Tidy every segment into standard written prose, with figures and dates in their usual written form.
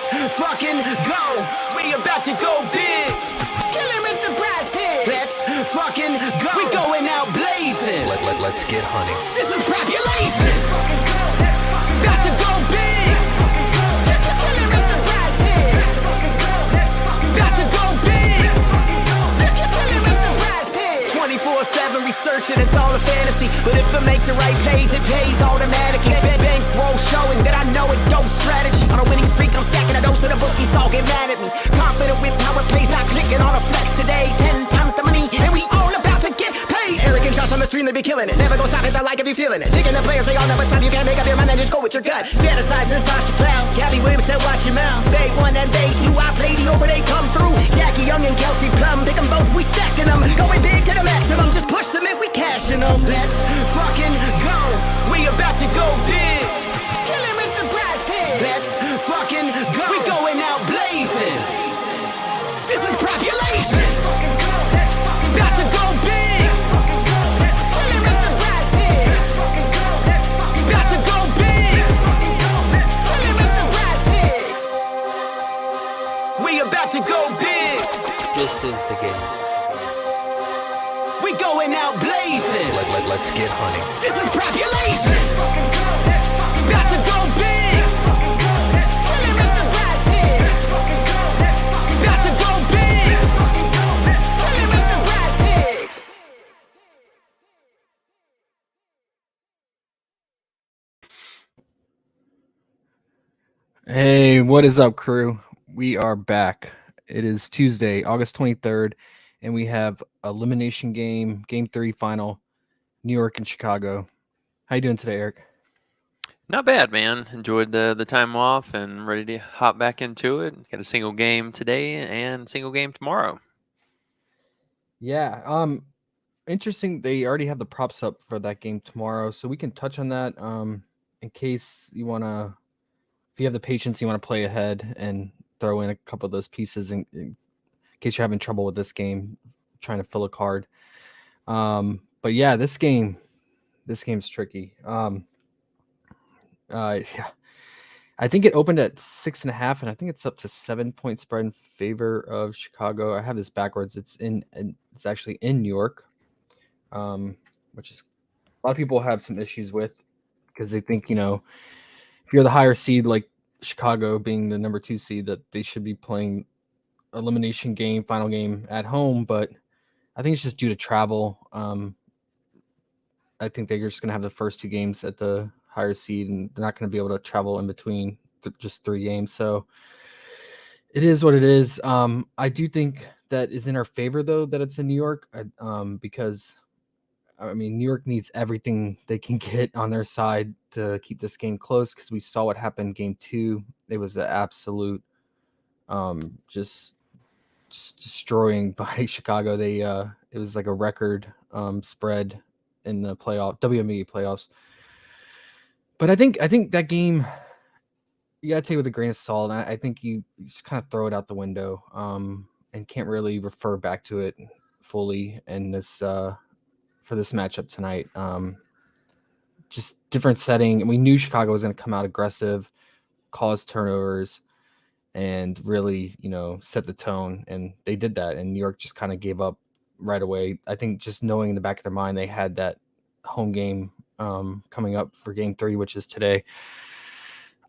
fucking go. We about to go big. Kill him with the PrizePicks. Let's fucking go. We going out blazing. Let's get hunting. This is population. About to go big. Kill him with the PrizePicks. About to go big. Kill him with the PrizePicks. 24/7 researching, it's all a fantasy. But if I make the right plays, it pays automatically. Bankroll showing that I know it don't strategy. On a winning streak, I'm stacking a dose of the bookies, all get mad at me. Confident with power plays, not clicking on a flex today. 10 times the money, and we all about to get paid. Arrogant shots on the stream, they be killing it. Never gonna stop it, I like if you feeling it. Thinking the players, they all never time. You can't make up your mind and just go with your gut. Fantasizing, Sasha Cloud. Gabby Williams said, watch your mouth. They won and they two, I play the over, they come through. Jackie Young and Kelsey Plum, pick them both, we stacking them. Going big to the maximum, just push them and we cashing them. Let's fucking go. We about to go big. Kill him with the PrizePicks. Let's fucking go. We going out blazing. This is population. About to go big. Kill him with the PrizePicks. About to go big. Kill him with the PrizePicks. We about to go big. This is the game. We going out blazing. Let's get hunting. This is population. About to go big. Kill him with the PrizePicks. About to go big. Kill him with the PrizePicks. Hey, what is up, crew? We are back. It is Tuesday, August 23rd, and we have elimination game 3 final, New York and Chicago. How you doing today, Eric? Not bad, man. Enjoyed the time off and ready to hop back into it. Got a single game today and single game tomorrow. Yeah, interesting. They already have the props up for that game tomorrow, so we can touch on that in case you want to, if you have the patience, you want to play ahead and throw in a couple of those pieces in case you're having trouble with this game, trying to fill a card. But yeah, this game's tricky. Yeah, I think it opened at 6.5, and I think it's up to 7-point spread in favor of Chicago. I have this backwards. It's actually in New York, which is a lot of people have some issues with because they think, if you're the higher seed, like Chicago being the number 2 seed, that they should be playing elimination game, final game at home. But I think it's just due to travel. I think they're just going to have the first 2 games at the higher seed, and they're not going to be able to travel in between just 3 games. So it is what it is. I do think that is in our favor, though, that it's in New York, because New York needs everything they can get on their side to keep this game close, because we saw what happened in game 2. It was an absolute just destroying by Chicago. They it was like a record spread in the WNBA playoffs. But I think that game, you gotta take it with a grain of salt. I think you just kind of throw it out the window and can't really refer back to it fully in this for this matchup tonight. Just different setting, and we knew Chicago was going to come out aggressive, cause turnovers, and really, set the tone. And they did that, and New York just kind of gave up right away. I think just knowing in the back of their mind they had that home game coming up for game 3, which is today.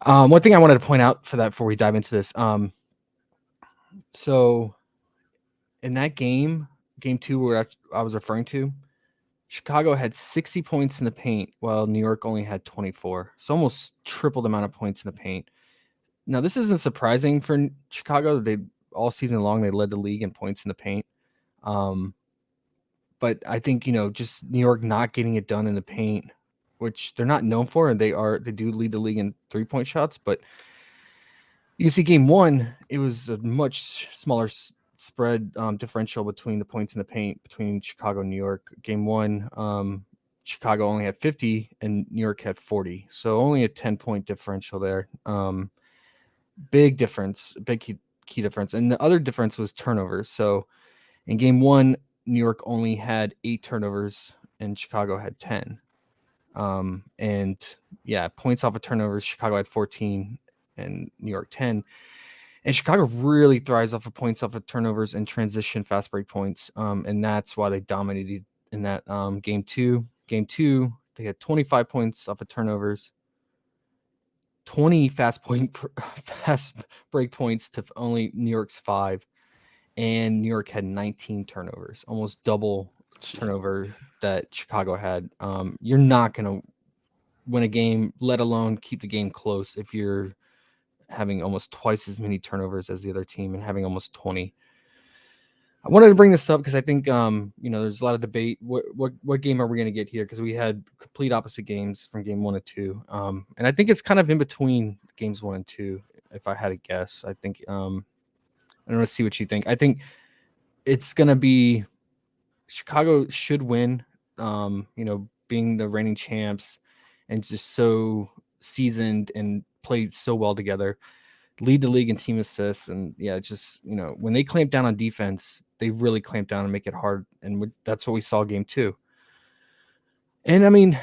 One thing I wanted to point out for that before we dive into this. So in that game 2 where I was referring to, Chicago had 60 points in the paint while New York only had 24. So almost triple the amount of points in the paint. Now, this isn't surprising for Chicago. They all season long, they led the league in points in the paint. But I think, just New York not getting it done in the paint, which they're not known for, and they do lead the league in 3-point shots. But you can see game 1, it was a much smaller spread differential between the points in the paint between Chicago and New York. Game 1, Chicago only had 50 and New York had 40. So only a 10-point differential there. Big difference, big key difference. And the other difference was turnovers. So in game 1, New York only had 8 turnovers and Chicago had 10. And yeah, points off of turnovers, Chicago had 14 and New York 10. And Chicago really thrives off of points off of turnovers and transition fast break points. And that's why they dominated in that game two. Game two, they had 25 points off of turnovers, 20 fast break points to only New York's 5. And New York had 19 turnovers, almost double turnover that Chicago had. You're not going to win a game, let alone keep the game close, if you're having almost twice as many turnovers as the other team and having almost 20. I wanted to bring this up because I think there's a lot of debate. What game are we going to get here? Because we had complete opposite games from game 1 and 2, and I think it's kind of in between games 1 and 2. If I had to guess, I think I want to see what you think. I think it's going to be Chicago should win. Being the reigning champs and just so seasoned and played so well together, lead the league in team assists, and just when they clamp down on defense, they really clamp down and make it hard, and that's what we saw game 2. And I mean,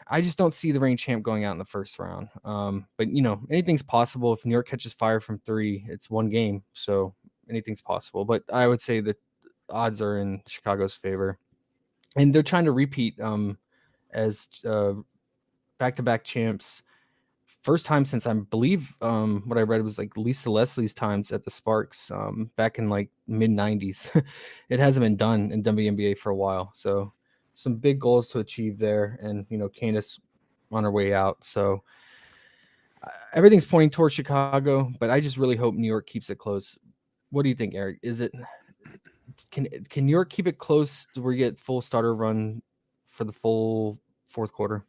I just don't see the reigning champ going out in the first round. But anything's possible. If New York catches fire from 3, it's one game, so anything's possible. But I would say that odds are in Chicago's favor, and they're trying to repeat as back-to-back champs. First time since I believe what I read was like Lisa Leslie's times at the Sparks back in like mid 90s. It hasn't been done in WNBA for a while. So some big goals to achieve there. And, Candace on her way out. So everything's pointing towards Chicago, but I just really hope New York keeps it close. What do you think, Eric? Can New York keep it close to where we get full starter run for the full fourth quarter?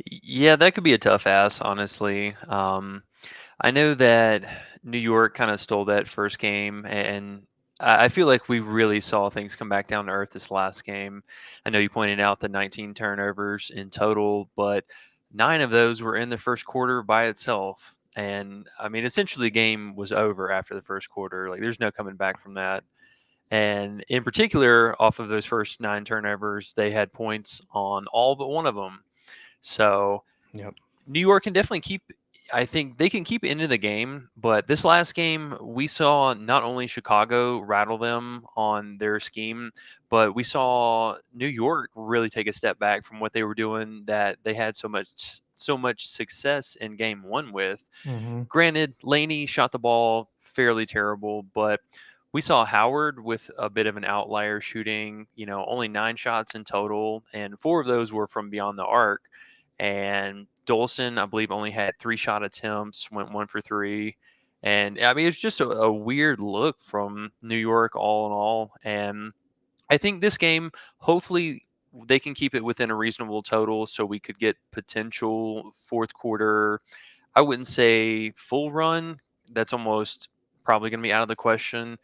Yeah, that could be a tough ask, honestly. I know that New York kind of stole that first game, and I feel like we really saw things come back down to earth this last game. I know you pointed out the 19 turnovers in total, but 9 of those were in the first quarter by itself. And I mean, essentially, the game was over after the first quarter. Like, there's no coming back from that. And in particular, off of those first 9 turnovers, they had points on all but one of them. So Yep. New York can definitely keep. I think they can keep into the game, but this last game we saw not only Chicago rattle them on their scheme, but we saw New York really take a step back from what they were doing that they had so much success in game 1 with. Mm-hmm. Granted, Laney shot the ball fairly terrible, but we saw Howard with a bit of an outlier shooting, only 9 shots in total, and 4 of those were from beyond the arc. And Dolson, I believe, only had 3 shot attempts, went 1 for 3. And I mean, it's just a weird look from New York all in all. And I think this game, hopefully, they can keep it within a reasonable total so we could get potential fourth quarter. I wouldn't say full run. That's almost probably going to be out of the question.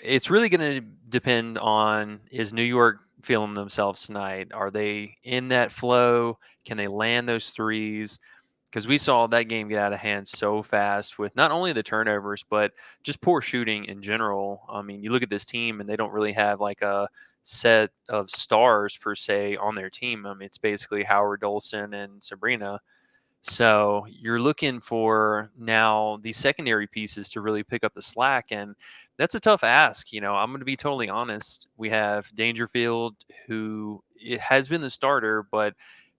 It's really going to depend on, is New York feeling themselves tonight? Are they in that flow? Can they land those threes? Because we saw that game get out of hand so fast with not only the turnovers, but just poor shooting in general. I mean, you look at this team and they don't really have like a set of stars per se on their team. I mean, it's basically Howard, Dolson, and Sabrina. So you're looking for now these secondary pieces to really pick up the slack, and that's a tough ask. I'm going to be totally honest. We have Dangerfield, who has been the starter, but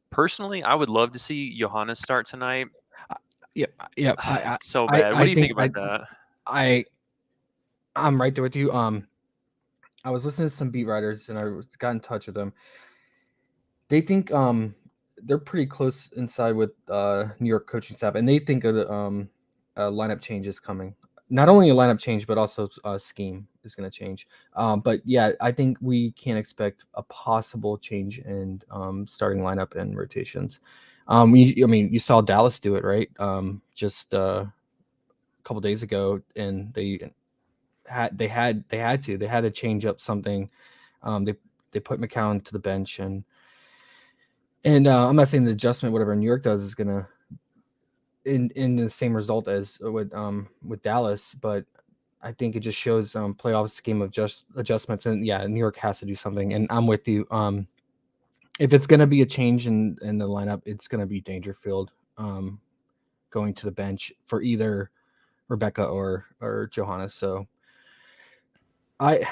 personally, I would love to see Johannes start tonight. Yep. It's so bad. What do you think about that? I'm right there with you. I was listening to some beat writers and I got in touch with them. They think they're pretty close inside with New York coaching staff, and they think a lineup change is coming. Not only a lineup change, but also a scheme is going to change. But yeah, I think we can expect a possible change in starting lineup and rotations. You saw Dallas do it, right? Just a couple days ago, and they had to change up something. They put McCown to the bench, and I'm not saying the adjustment, whatever New York does, is gonna in the same result as with Dallas, but I think it just shows playoffs game of just adjustments, and yeah, New York has to do something. And I'm with you. If it's gonna be a change in the lineup, it's gonna be Dangerfield. going to the bench for either Rebecca or Johanna. So I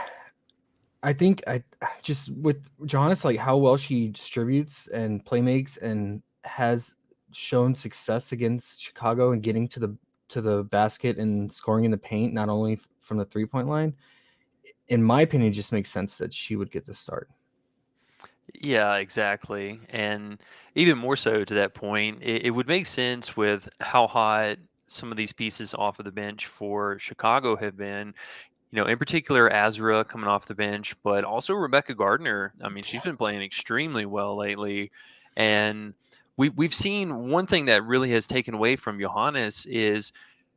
I think I just with Johannes, like how well she distributes and play makes and has shown success against Chicago and getting to the basket and scoring in the paint, not only from the 3-point line. In my opinion, it just makes sense that she would get the start. Yeah, exactly. And even more so to that point, it would make sense with how hot some of these pieces off of the bench for Chicago have been. In particular, Azra coming off the bench, but also Rebecca Gardner. I mean, she's been playing extremely well lately. And we've seen one thing that really has taken away from Johannes is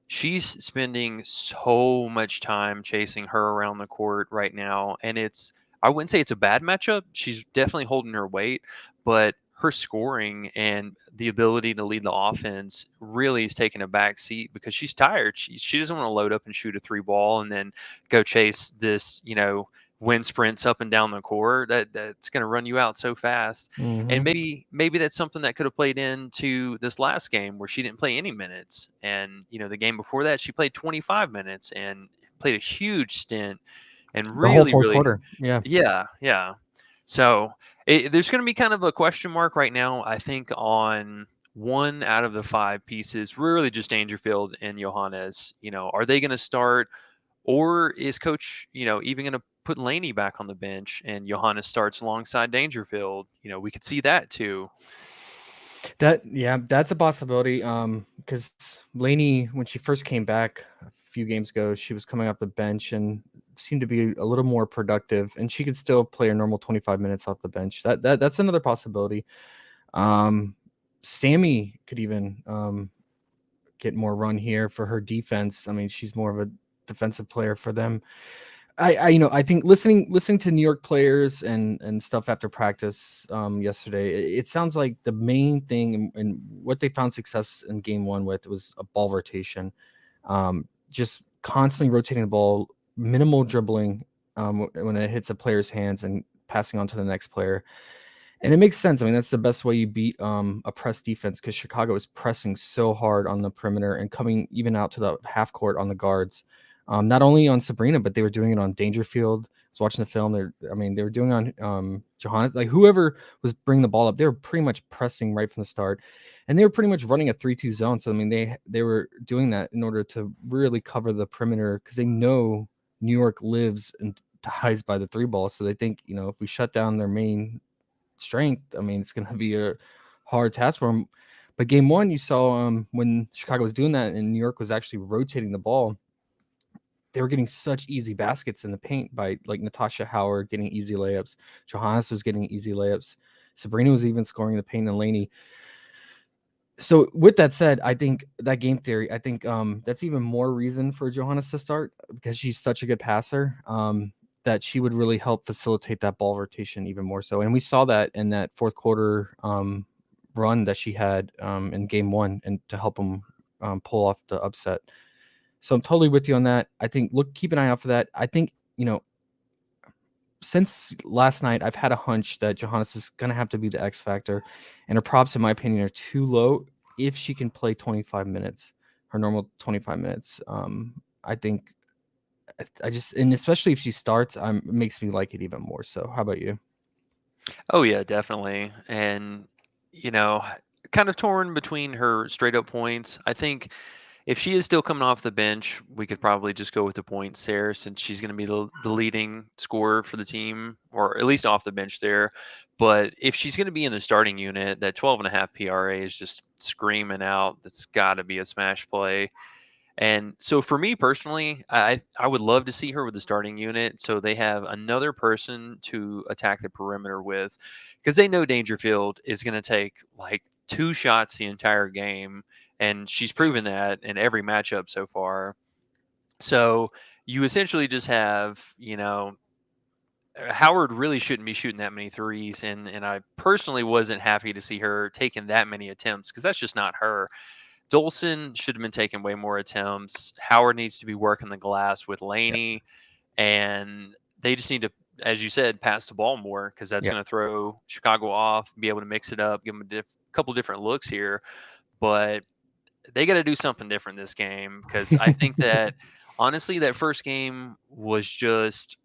she's spending so much time chasing her around the court right now. And I wouldn't say it's a bad matchup. She's definitely holding her weight, but her scoring and the ability to lead the offense really is taking a back seat because she's tired. She doesn't want to load up and shoot a three ball and then go chase this, wind sprints up and down the court. That's going to run you out so fast. And Mm-hmm. maybe that's something that could have played into this last game where she didn't play any minutes. And the game before that, she played 25 minutes and played a huge stint and The whole really, fourth really, quarter. Yeah. yeah, yeah. So there's going to be kind of a question mark right now, I think, on one out of the five pieces, really just Dangerfield and Johannes. Are they going to start, or is Coach, even going to put Laney back on the bench and Johannes starts alongside Dangerfield? We could see that too. That's a possibility. Because Lainey, when she first came back a few games ago, she was coming off the bench and seemed to be a little more productive, and she could still play her normal 25 minutes off the bench. That's another possibility. Sammy could even get more run here for her defense. I mean, she's more of a defensive player for them. I think listening to New York players and stuff after practice yesterday, it sounds like the main thing and what they found success in game one with was a ball rotation, just constantly rotating the ball, minimal dribbling when it hits a player's hands and passing on to the next player. And it makes sense. I mean, that's the best way you beat a press defense because Chicago is pressing so hard on the perimeter and coming even out to the half court on the guards. Not only on Sabrina, but they were doing it on Dangerfield. I was watching the film. They were doing it on Johannes. Like whoever was bringing the ball up, they were pretty much pressing right from the start, and they were pretty much running a 3-2 zone. So I mean, they were doing that in order to really cover the perimeter because they know New York lives and dies by the three ball. So they think if we shut down their main strength, I mean, it's going to be a hard task for them. But game one, you saw when Chicago was doing that and New York was actually rotating the ball, they were getting such easy baskets in the paint by like Natasha Howard getting easy layups. Johannes was getting easy layups. Sabrina was even scoring the paint and Laney. So with that said, I think that game theory, I think that's even more reason for Johannes to start because she's such a good passer. That she would really help facilitate that ball rotation even more so. And we saw that in that fourth quarter run that she had in game one and to help them pull off the upset. So I'm totally with you on that. I think keep an eye out for that. I think, since last night, I've had a hunch that Johannes is going to have to be the X factor, and her props, in my opinion, are too low if she can play 25 minutes, her normal 25 minutes. I think and especially if she starts, it makes me like it even more. So how about you? Oh yeah, definitely. And you know, kind of torn between her straight up points. I think if she is still coming off the bench, we could probably just go with the points there since she's going to be the leading scorer for the team, or at least off the bench there. But if she's going to be in the starting unit, that 12.5 PRA is just screaming out. That's got to be a smash play. And so for me personally, I would love to see her with the starting unit so they have another person to attack the perimeter with because they know Dangerfield is going to take like two shots the entire game. And she's proven that in every matchup so far. So you essentially just have, Howard really shouldn't be shooting that many threes. And I personally wasn't happy to see her taking that many attempts because that's just not her. Dolson should have been taking way more attempts. Howard needs to be working the glass with Yeah. Laney, and they just need to, as you said, pass the ball more because that's Yeah. going to throw Chicago off, be able to mix it up, give them a couple different looks here. But they got to do something different this game, because I think that honestly that first game was just,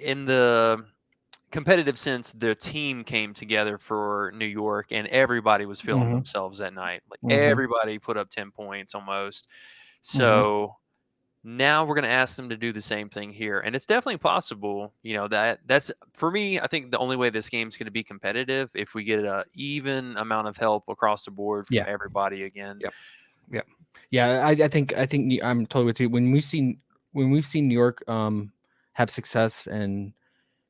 in the competitive sense, the team came together for New York and everybody was feeling Hmm. themselves that night. Like Hmm. everybody put up 10 points almost. Hmm. So now we're going to ask them to do the same thing here, and it's definitely possible. That's, for me, I think the only way this game's going to be competitive if we get a even amount of help across the board from Yeah. everybody again. Yep. Yep. Yeah. I think I'm totally with you. When we've seen New York have success and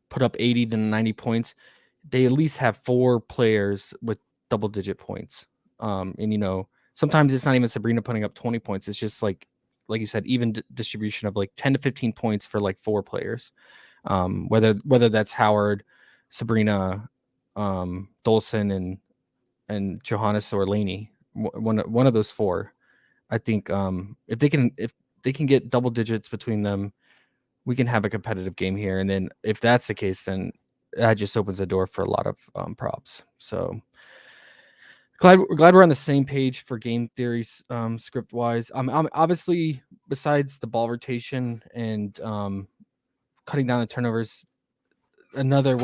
put up 80 to 90 points, they at least have 4 players with double digit points. And sometimes it's not even Sabrina putting up 20 points. It's just like you said, even distribution of like 10 to 15 points for like 4 players. Whether that's Howard, Sabrina, Dolson, and Johannes or Laney, one of those 4. I think if they can get double digits between them, we can have a competitive game here. And then if that's the case, then that just opens the door for a lot of props. So glad we're on the same page for game theories, script wise. I'm obviously, besides the ball rotation and cutting down the turnovers, another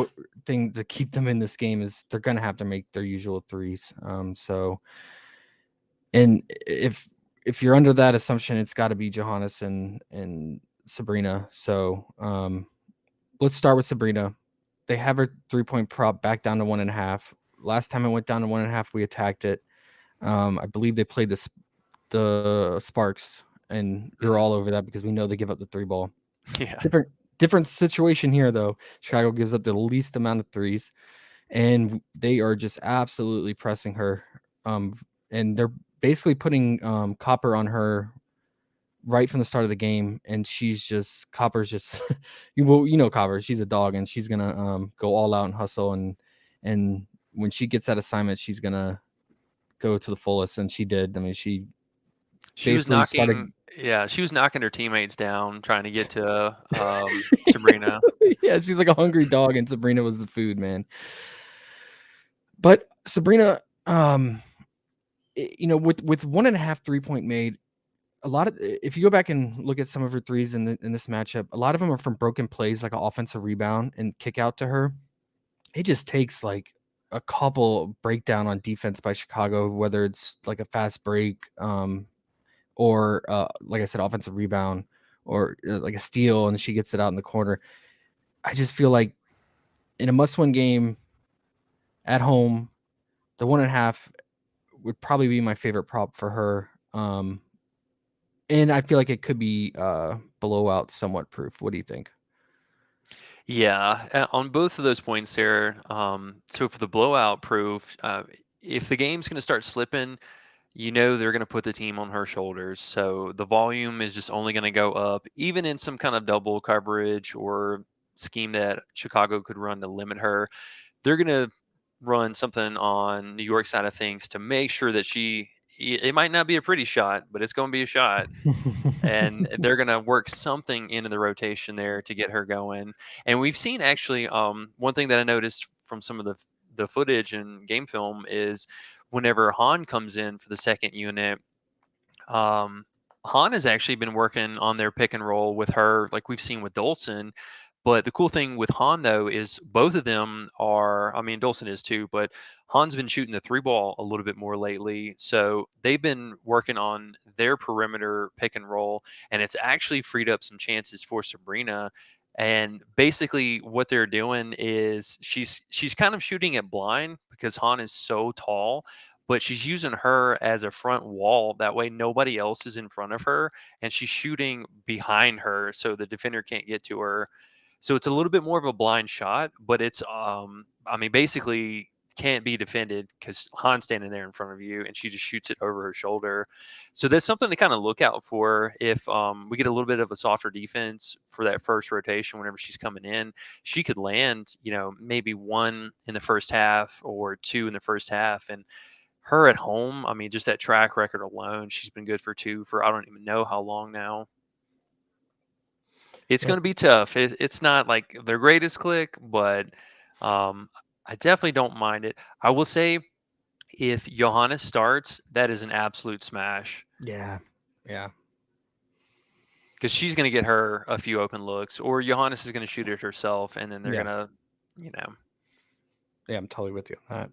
thing to keep them in this game is they're gonna have to make their usual threes. And if you're under that assumption, it's got to be Johannes and Sabrina. So let's start with Sabrina. They have her 3-point prop back down to 1.5. Last time it went down to 1.5, we attacked it. I believe they played the Sparks, and we were Mhm. all over that because we know they give up the 3 ball. Yeah. Different situation here though. Chicago gives up the least amount of threes, and they are just absolutely pressing her. And they're basically putting Copper on her right from the start of the game, and Copper's just Copper, she's a dog, and she's gonna go all out and hustle, and when she gets that assignment, she's gonna go to the fullest, and she did. I mean, she She was basically knocking, started. yeah, she was knocking her teammates down trying to get to Sabrina. Yeah, she's like a hungry dog, and Sabrina was the food, man. But Sabrina, with 1.5 3-point made, a lot of, if you go back and look at some of her threes in this matchup, a lot of them are from broken plays, like an offensive rebound and kick out to her. It just takes like a couple breakdown on defense by Chicago, whether it's like a fast break, or like I said, offensive rebound, or like a steal, and she gets it out in the corner. I just feel like in a must-win game at home, the 1.5 would probably be my favorite prop for her. And I feel like it could be blowout somewhat proof. What do you think? Yeah, on both of those points there. So for the blowout proof, if the game's going to start slipping, they're going to put the team on her shoulders. So the volume is just only going to go up, even in some kind of double coverage or scheme that Chicago could run to limit her. They're going to run something on New York side of things to make sure that it might not be a pretty shot, but it's going to be a shot, and they're going to work something into the rotation there to get her going. And we've seen actually, one thing that I noticed from some of the footage and game film is whenever Han comes in for the second unit, um, Han has actually been working on their pick and roll with her, like we've seen with Dolson. But the cool thing with Han though is both of them are, I mean, Dolson is too, but Han's been shooting the 3 ball a little bit more lately. So they've been working on their perimeter pick and roll, and it's actually freed up some chances for Sabrina. And basically what they're doing is she's kind of shooting it blind because Han is so tall, but she's using her as a front wall. That way nobody else is in front of her, and she's shooting behind her so the defender can't get to her. So it's a little bit more of a blind shot, but it's I mean basically can't be defended because Han's standing there in front of you and she just shoots it over her shoulder. So that's something to kind of look out for if we get a little bit of a softer defense for that first rotation whenever she's coming in. She could land, maybe 1 in the first half or 2 in the first half. And her at home, I mean, just that track record alone, she's been good for 2 for I don't even know how long now. It's Yeah. going to be tough. It's not like their greatest click, but um, I definitely don't mind it. I will say If Johannes starts, that is an absolute smash Yeah. Yeah. because she's going to get her a few open looks, or Johannes is going to shoot it herself, and then they're Yeah. going to, you know. Yeah, I'm totally with you on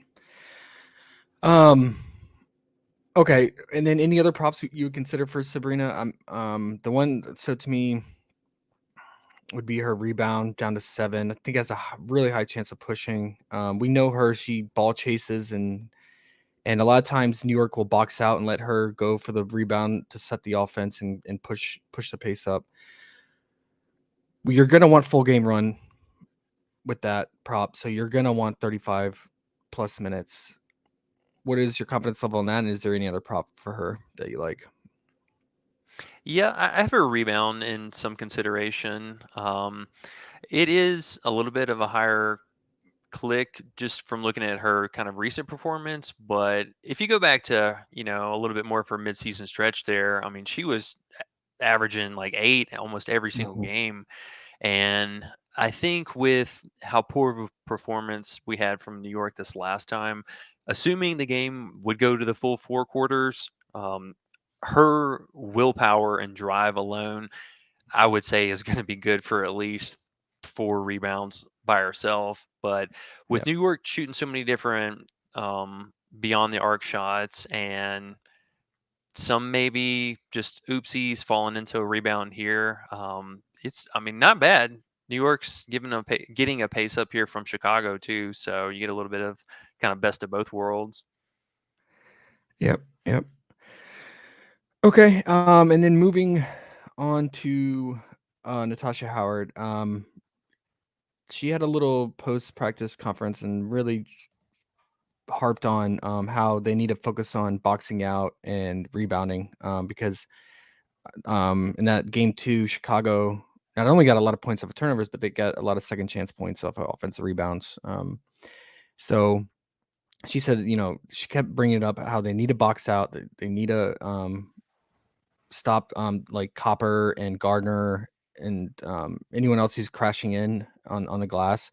that. Okay, and then any other props you would consider for Sabrina? The one, so to me, would be her rebound down to 7. I think has a really high chance of pushing. We know her; she ball chases, and a lot of times New York will box out and let her go for the rebound to set the offense and push the pace up. You're gonna want full game run with that prop, so you're gonna want 35 plus minutes. What is your confidence level on that? And is there any other prop for her that you like? Yeah, I have her rebound in some consideration. It is a little bit of a higher click just from looking at her kind of recent performance. But if you go back to, a little bit more of her midseason stretch there, I mean, she was averaging like 8 almost every single Mhm. game. And I think with how poor of a performance we had from New York this last time, assuming the game would go to the full 4 quarters, her willpower and drive alone, I would say, is going to be good for at least 4 rebounds by herself. But with Yep. New York shooting so many different beyond the arc shots, and some maybe just oopsies falling into a rebound here, it's, I mean, not bad. New York's getting a pace up here from Chicago too, so you get a little bit of kind of best of both worlds. Yep. Yep. Okay. And then moving on to Natasha Howard. She had a little post practice conference and really harped on how they need to focus on boxing out and rebounding because in that game 2, Chicago not only got a lot of points off of turnovers, but they got a lot of second chance points off of offensive rebounds. So she said, she kept bringing it up how they need to box out. They need to stop like Copper and Gardner and anyone else who's crashing in on the glass,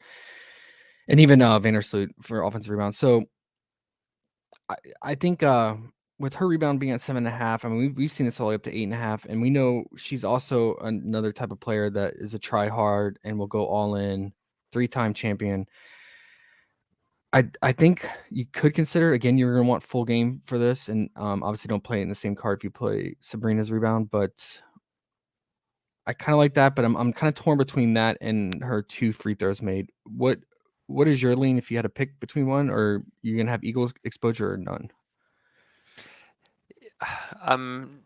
and even Vandersloot for offensive rebounds. So I think with her rebound being at 7.5, I mean we've seen this all the way up to 8.5, and we know she's also another type of player that is a try hard and will go all in, 3-time champion. I think you could consider, again, you're gonna want full game for this, and obviously don't play it in the same card if you play Sabrina's rebound, but I kind of like that, but I'm kind of torn between that and her 2 free throws made. What is your lean if you had to pick between one, or you gonna have Eagles exposure or none? I'm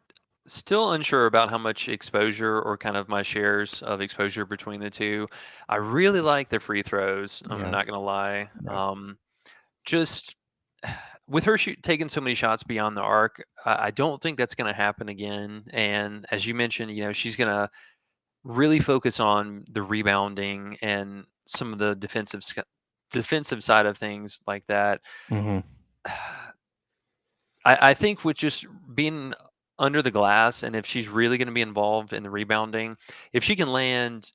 still unsure about how much exposure or kind of my shares of exposure between the two. I really like the free throws. I'm Yeah, not gonna lie. yeah. Just with her taking so many shots beyond the arc, I don't think that's going to happen again. And as you mentioned, she's going to really focus on the rebounding and some of the defensive side of things like that. Mhm. I think with just being under the glass, and if she's really going to be involved in the rebounding, if she can land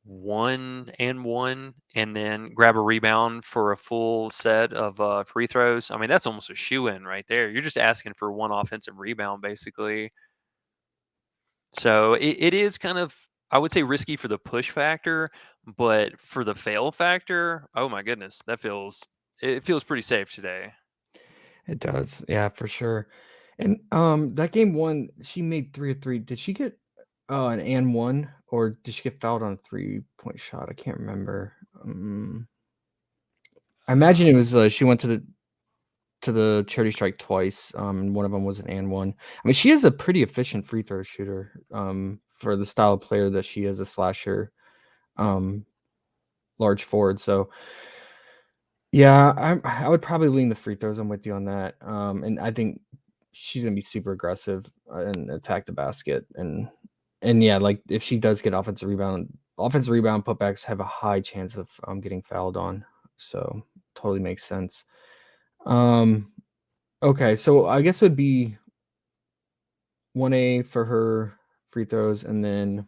1 and 1 and then grab a rebound for a full set of free throws, I mean, that's almost a shoe in right there. You're just asking for one offensive rebound, basically. So it is kind of, I would say, risky for the push factor, but for the fail factor, oh my goodness, it feels pretty safe today. It does. Yeah, for sure. And that game 1, she made 3 of 3. Did she get an and 1, or did she get fouled on a 3-point shot? I can't remember. I imagine it was she went to the charity strike twice. And one of them was an and 1. I mean, she is a pretty efficient free throw shooter for the style of player that she is, a slasher, um large forward. So yeah, I would probably lean the free throws. I'm with you on that. And I think she's gonna be super aggressive and attack the basket. And yeah, like if she does get offensive rebound putbacks have a high chance of getting fouled on. So totally makes sense. Um, okay, so I guess it would be 1A for her free throws, and then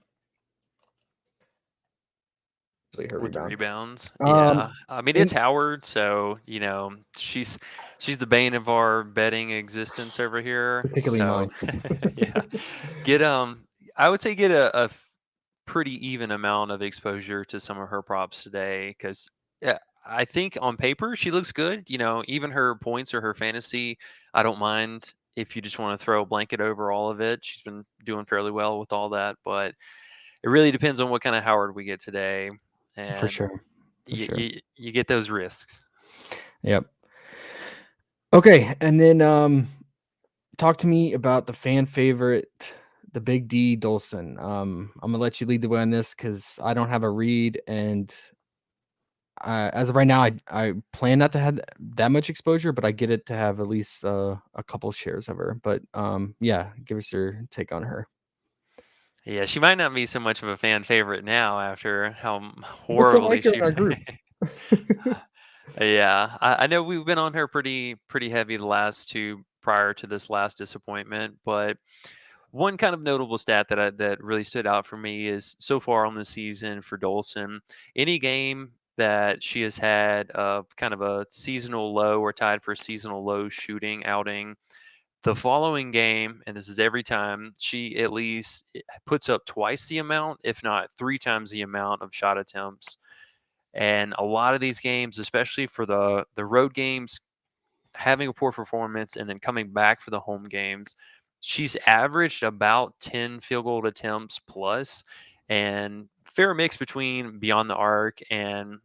her with the rebound. rebounds. Um, Yeah. I mean, and it's Howard, so, she's the bane of our betting existence over here. particularly So, mine. yeah. Get I would say get a pretty even amount of exposure to some of her props today cuz yeah, I think on paper she looks good, even her points or her fantasy, I don't mind if you just want to throw a blanket over all of it. She's been doing fairly well with all that, but it really depends on what kind of Howard we get today, For and sure. For you sure. you get those risks. Yep. Okay, and then talk to me about the fan favorite, the Big D Dolson. I'm gonna let you lead the way on this because I don't have a read, and as of right now, I plan not to have that much exposure, but I get it to have at least a couple shares of her. But yeah, give us your take on her. Yeah, she might not be so much of a fan favorite now after how What's it horribly like in she our group? Yeah, I know we've been on her pretty heavy the last two prior to this last disappointment, but one kind of notable stat that really stood out for me is so far on the season for Dolson, any game that she has had kind of a seasonal low or tied for a seasonal low shooting outing, the following game, and this is every time, she at least puts up twice the amount, if not three times the amount of shot attempts. And a lot of these games, especially for the road games, having a poor performance and then coming back for the home games, she's averaged about 10 field goal attempts plus, and fair mix between beyond the arc and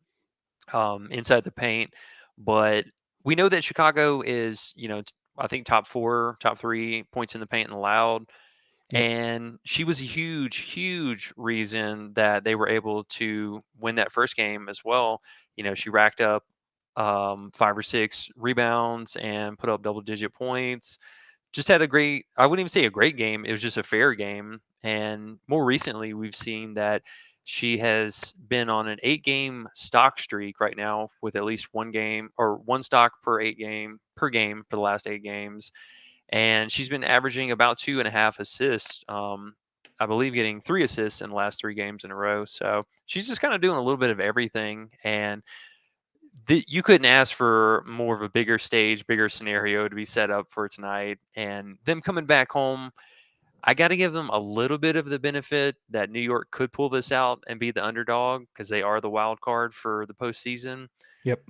inside the paint. But we know that Chicago is, I think top four, top three points in the paint and allowed. Yep. And she was a huge, huge reason that they were able to win that first game as well. She racked up 5 or 6 rebounds and put up double digit points. Just had a great, I wouldn't even say a great game. It was just a fair game. And more recently, we've seen that she has been on an 8 game stock streak right now with at least one game or one stock per game for the last 8 games. And she's been averaging about 2.5 assists. I believe getting 3 assists in the last 3 games in a row. So she's just kind of doing a little bit of everything. And you couldn't ask for more of a bigger stage, bigger scenario to be set up for tonight. And them coming back home, I got to give them a little bit of the benefit that New York could pull this out and be the underdog because they are the wild card for the postseason. Yep.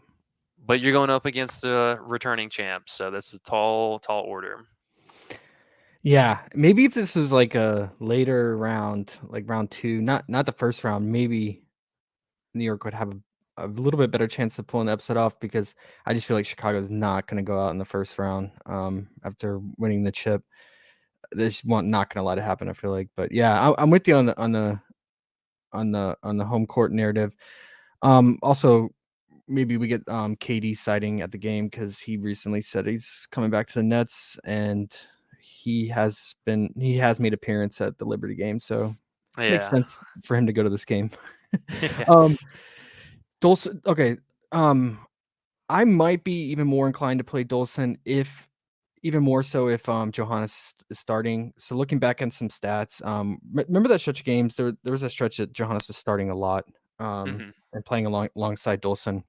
But you're going up against the returning champs, so that's a tall, tall order. Yeah, maybe if this was like a later round, like round 2, not the first round, maybe New York would have a little bit better chance of pulling the upset off because I just feel like Chicago's not going to go out in the first round after winning the chip. This not going to let it happen. I feel like, but yeah, I'm with you on the home court narrative. Also, maybe we get KD sighting at the game because he recently said he's coming back to the Nets and he has made appearance at the Liberty game, so makes Yeah. sense for him to go to this game. Yeah. Dolson, okay. I might be even more inclined to play Dolson even more so if Johannes is starting. So looking back on some stats, remember that stretch of games? There was a stretch that Johannes was starting a lot Hmm. and playing alongside Dolson.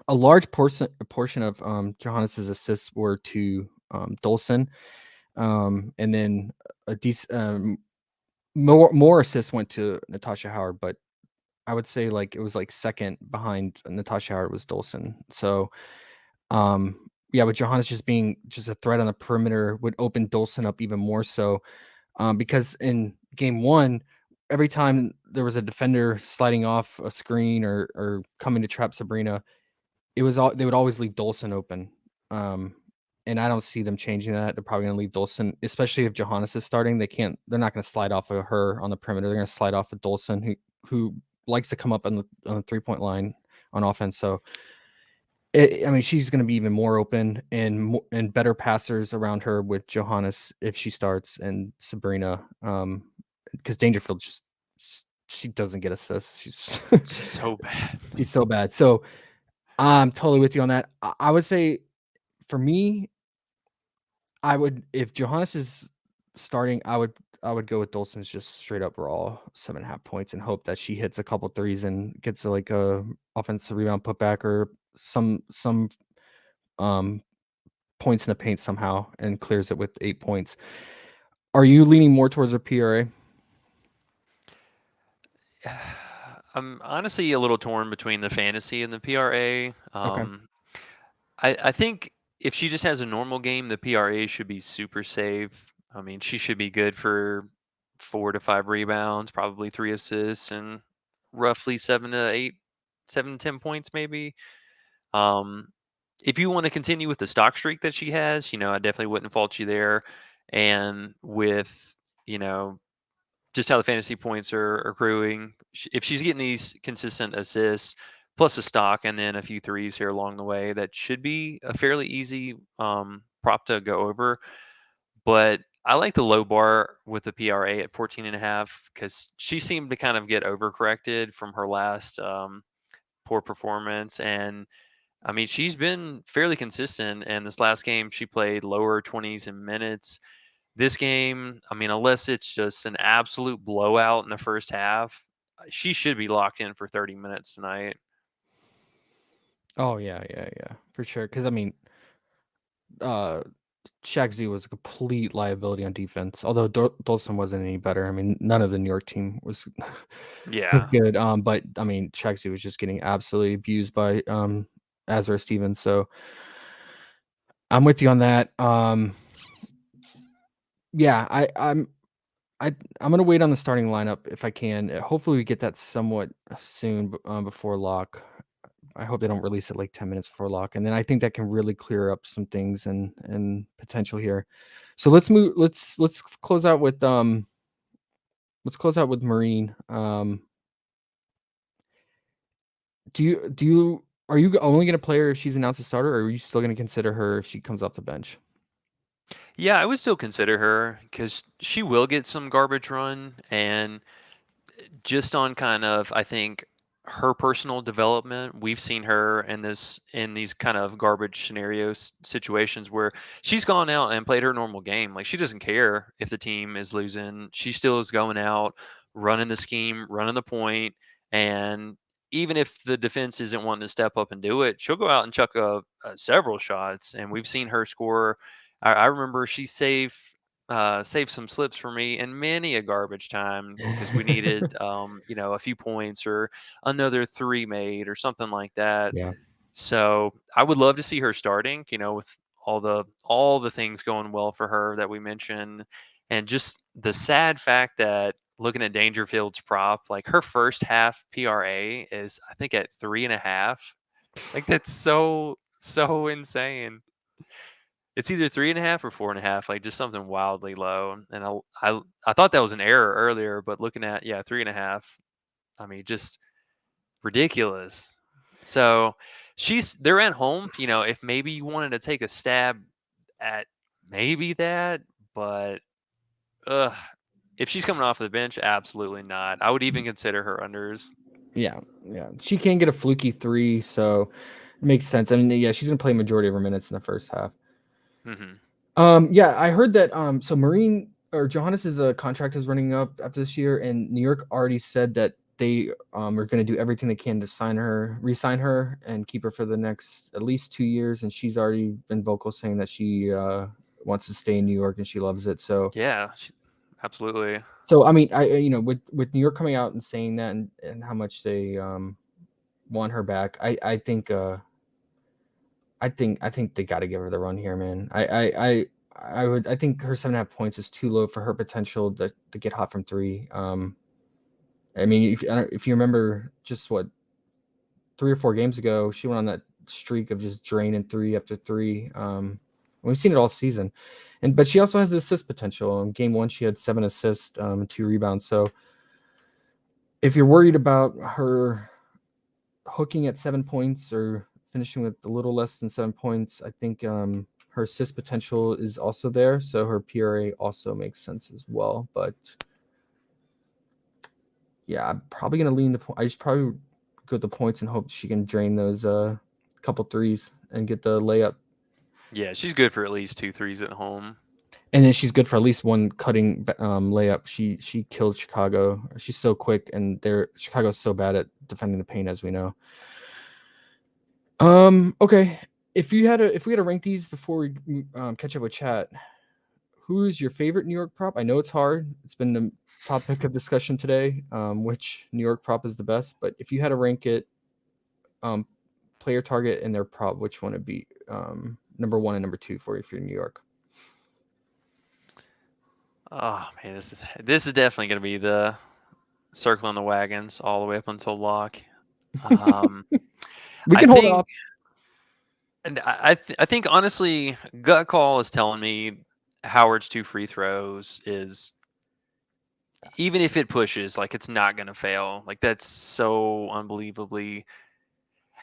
A large portion of Johannes's assists were to Dolson, and then a decent more assists went to Natasha Howard, but I would say like it was like second behind Natasha Howard was Dolson. So yeah, with Johannes just being just a threat on the perimeter would open Dolson up even more so. Because in game 1, every time there was a defender sliding off a screen or coming to trap Sabrina, they would always leave Dolson open. And I don't see them changing that. They're probably gonna leave Dolson, especially if Johannes is starting. They're not gonna slide off of her on the perimeter. They're gonna slide off of Dolson, who likes to come up on the 3-point line on offense. So I mean, she's going to be even more open and better passers around her with Johannes if she starts and Sabrina, because Dangerfield she doesn't get assists. She's She's so bad. she's so bad. So I'm totally with you on that. I would say for me, if Johannes is starting, I would go with Dolson's just straight up raw 7.5 points and hope that she hits a couple threes and gets like a offensive rebound putback or some um points in the paint somehow and clears it with 8 points. Are you leaning more towards her PRA? I'm honestly a little torn between the fantasy and the PRA. Okay. I think if she just has a normal game, the PRA should be super safe. I mean, she should be good for 4 to 5 rebounds, probably 3 assists, and roughly 7 to 8, 7 to 10 points maybe. Um, if you want to continue with the stock streak that she has, I definitely wouldn't fault you there. And with, you know, just how the fantasy points are accruing. If she's getting these consistent assists plus a stock and then a few threes here along the way, that should be a fairly easy prop to go over. But I like the low bar with the PRA at 14.5 because she seemed to kind of get overcorrected from her last poor performance. And I mean, she's been fairly consistent. And this last game, she played lower 20s in minutes. This game, I mean, unless it's just an absolute blowout in the first half, she should be locked in for 30 minutes tonight. Oh yeah, for sure. Because I mean, uh, Shaq Z was a complete liability on defense. Although Dolson wasn't any better. I mean, none of the New York team was was Yeah. good. But I mean, Shaq Z was just getting absolutely abused by Azra Stevens. So I'm with you on that. Yeah, I'm gonna wait on the starting lineup if I can. Hopefully, we get that somewhat soon before lock. I hope they don't release it like 10 minutes before lock, and then I think that can really clear up some things and potential here. So let's move. Let's close out with Marine. Are you only gonna play her if she's announced a starter, or are you still gonna consider her if she comes off the bench? Yeah, I would still consider her because she will get some garbage run. And just on kind of, I think, her personal development, we've seen her in these kind of garbage scenarios situations where she's gone out and played her normal game. Like, she doesn't care if the team is losing. She still is going out, running the scheme, running the point, and even if the defense isn't wanting to step up and do it, she'll go out and chuck several shots. And we've seen her score. I remember she saved some slips for me in many a garbage time because we needed a few points or another three made or something like that. Yeah. So I would love to see her starting, with all the things going well for her that we mentioned. And just the sad fact that looking at Dangerfield's prop, like her first half PRA is I think at 3.5. Like, that's so insane. It's either 3.5 or 4.5, like just something wildly low. And I thought that was an error earlier, but looking at, yeah, 3.5, I mean, just ridiculous. So they're at home. If maybe you wanted to take a stab at maybe that, but ugh, if she's coming off the bench, absolutely not. I would even consider her unders. Yeah. She can get a fluky 3, so it makes sense. I mean, yeah, she's gonna play majority of her minutes in the first half. Hmm. Yeah, I heard that. So Marine or Johannes's contract is running up after this year, and New York already said that they are going to do everything they can to re-sign her, and keep her for the next at least 2 years. And she's already been vocal saying that she wants to stay in New York and she loves it. So, Yeah, absolutely. I mean, with New York coming out and saying that and how much they want her back, I think they got to give her the run here, man. I think her 7.5 points is too low for her potential to get hot from 3. I mean, if you remember, just what 3 or 4 games ago, she went on that streak of just draining 3 after 3. We've seen it all season, but she also has the assist potential. In game 1, she had 7 assists, 2 rebounds. So if you're worried about her hooking at 7 points or finishing with a little less than 7 points, I think her assist potential is also there. So her PRA also makes sense as well. But yeah, I'm probably going to lean I just probably go with the points and hope she can drain those couple threes and get the layup. Yeah, she's good for at least 2 threes at home. And then she's good for at least one cutting layup. She killed Chicago. She's so quick, and Chicago's so bad at defending the paint, as we know. Okay. If we had to rank these before we catch up with chat, who's your favorite New York prop? I know it's hard. It's been the topic of discussion today. Which New York prop is the best? But if you had to rank it, player target and their prop, which one would be number 1 and number 2 for you if you're in New York? Oh man, this is definitely going to be the circling the wagons all the way up until lock. We I can hold think, off. and I think honestly, gut call is telling me Howard's 2 free throws is, even if it pushes, like it's not going to fail. Like that's so unbelievably.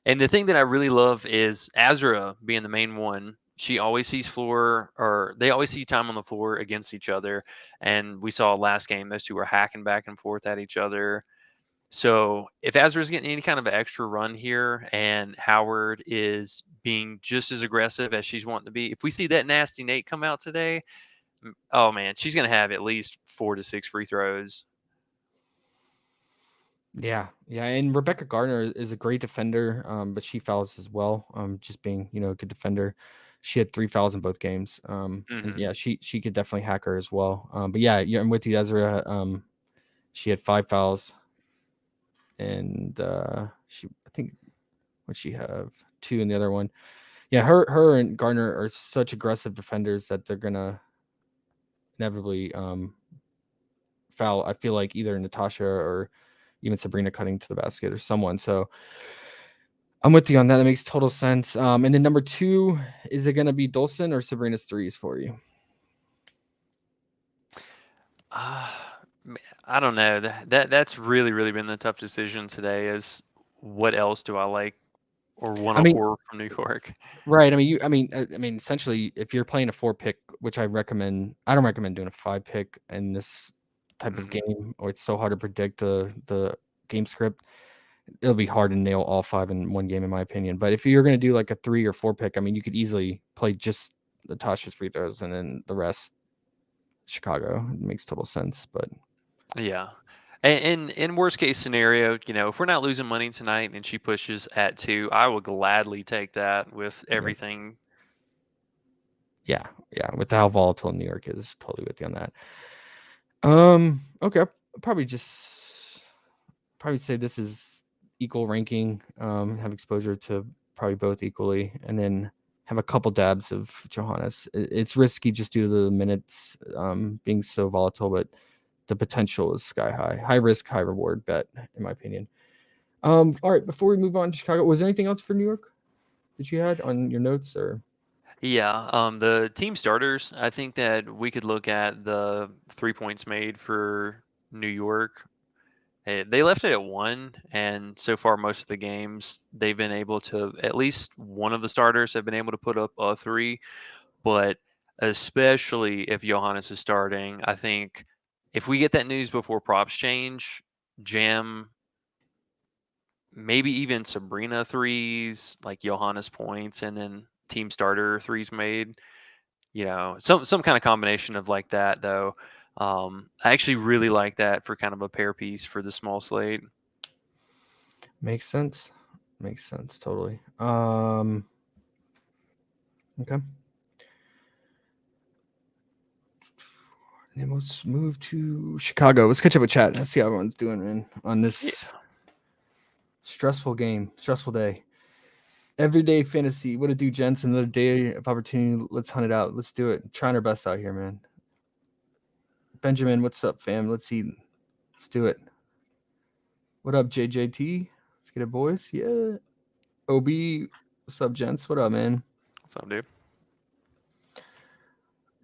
And the thing that I really love is Azra being the main one. She always sees floor, or they always see time on the floor against each other. And we saw last game, those two were hacking back and forth at each other. So if Azra's getting any kind of an extra run here and Howard is being just as aggressive as she's wanting to be, if we see that nasty Nate come out today, oh man, she's going to have at least 4 to 6 free throws. Yeah, and Rebecca Gardner is a great defender, but she fouls as well. Just being a good defender. She had 3 fouls in both games. And yeah, she could definitely hack her as well. But yeah, I'm with you, Ezra. She had 5 fouls, and I think what she have 2 in the other one. Yeah, her and Gardner are such aggressive defenders that they're gonna inevitably foul. I feel like either Natasha or even Sabrina cutting to the basket or someone. So I'm with you on that. That makes total sense. And then number 2, is it going to be Dolson or Sabrina's threes for you? I don't know. That's really been the tough decision today. Is what else do I like or want to pour from New York? Right. I mean, essentially, if you're playing a 4 pick, which I don't recommend doing a 5 pick in this type of game, or it's so hard to predict the game script. It'll be hard to nail all 5 in one game, in my opinion. But if you're going to do like a 3 or 4 pick, I mean, you could easily play just Natasha's free throws and then the rest Chicago. It makes total sense. But yeah, and in worst case scenario, if we're not losing money tonight and she pushes at 2, I will gladly take that with everything. Yeah, with how volatile New York is, totally with you on that. Okay, I'll probably say this is equal ranking. Have exposure to probably both equally, and then have a couple dabs of Johannes. It's risky just due to the minutes being so volatile, but the potential is sky high. High risk, high reward bet, in my opinion. All right, before we move on to Chicago, was there anything else for New York that you had on your notes, or? Yeah, the team starters, I think that we could look at the 3 points made for New York. They left it at 1, and so far most of the games they've been able to, at least one of the starters have been able to put up a 3, but especially if Johannes is starting, I think if we get that news before props change, Jam, maybe even Sabrina threes, like Johannes points, and then team starter threes made. Some kind of combination of like that though. I actually really like that for kind of a pair piece for the small slate. Makes sense totally. Okay. And then let's move to Chicago. Let's catch up with chat. Let's see how everyone's doing, man, on this stressful day. Everyday fantasy. What to do, gents? Another day of opportunity. Let's hunt it out. Let's do it. Trying our best out here, man. Benjamin, what's up, fam? Let's see. Let's do it. What up, JJT? Let's get it, boys. Yeah. OB, what's up, gents? What up, man? What's up, dude?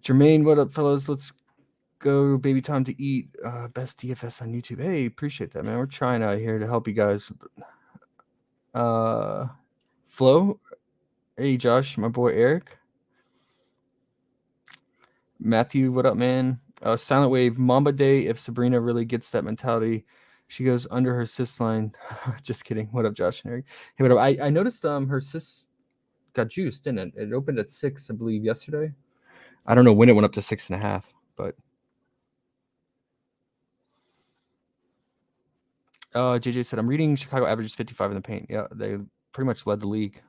Jermaine, what up, fellas? Let's go. Baby time to eat. Best DFS on YouTube. Hey, appreciate that, man. We're trying out here to help you guys. Flo. Hey, Josh, my boy Eric. Matthew, what up, man? Silent Wave, Mamba Day. If Sabrina really gets that mentality, she goes under her sis line. Just kidding. What up, Josh and Eric? Hey, what up? I noticed her sis got juiced, didn't it? It opened at 6, I believe, yesterday. I don't know when it went up to 6.5, but JJ said, I'm reading Chicago averages 55 in the paint. Yeah, they pretty much led the league,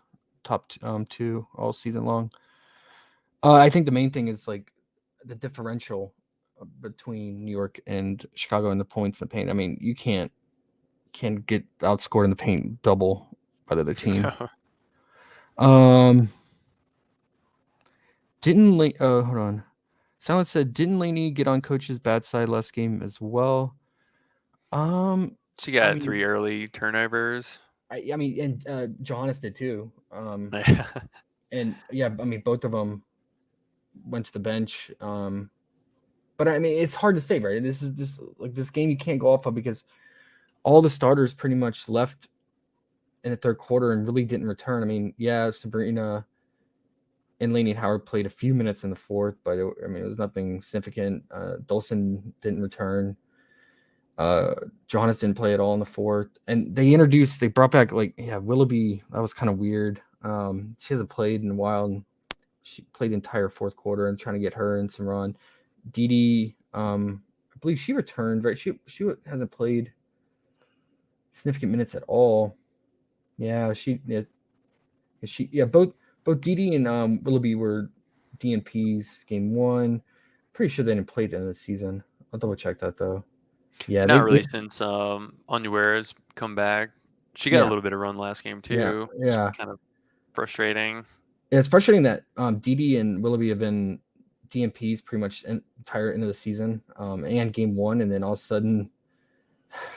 top two all season long. I think the main thing is like the differential between New York and Chicago in the points in the paint. I mean, you can't get outscored in the paint double by the other team. Hold on. Silence said, didn't Laney get on coach's bad side last game as well? She got I mean, 3 early turnovers. I mean, and Johannes did too. Yeah. And yeah, I mean, both of them went to the bench. But I mean, it's hard to say, right? This game you can't go off of because all the starters pretty much left in the third quarter and really didn't return. I mean, yeah, Sabrina and Lainey Howard played a few minutes in the fourth, but it was nothing significant. Dolson didn't return. Johannes didn't play at all in the fourth, and they brought back Willoughby. That was kind of weird. She hasn't played in a while, and she played the entire fourth quarter and trying to get her in some run. Dee, I believe she returned, right? She hasn't played significant minutes at all. Yeah, both Dee and Willoughby were DNPs game one. Pretty sure they didn't play at the end of the season. I'll double check that though. Yeah, Not really since Onuera's come back. She got a Yeah. little bit of run last game Yeah, too. yeah. It's kind of frustrating. Yeah, it's frustrating that Dee and Willoughby have been DNPs pretty much entire end of the season, and game one, and then all of a sudden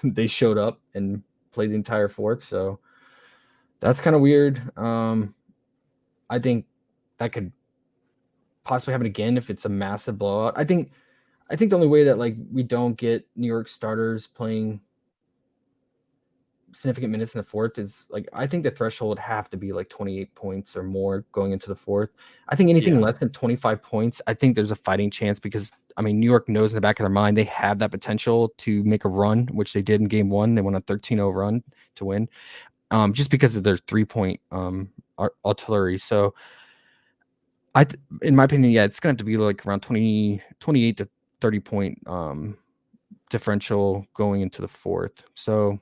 they showed up and played the entire fourth. So that's kind of weird. I think that could possibly happen again if it's a massive blowout. I think the only way that we don't get New York starters playing significant minutes in the fourth is I think the threshold would have to be 28 points or more going into the fourth. I think anything less than 25 points, I think there's a fighting chance because New York knows in the back of their mind they have that potential to make a run, which they did in game one. They went on 13-0 run to win, just because of their 3-point artillery. So in my opinion, yeah, it's going to have to be around 28 to 30 point differential going into the fourth. So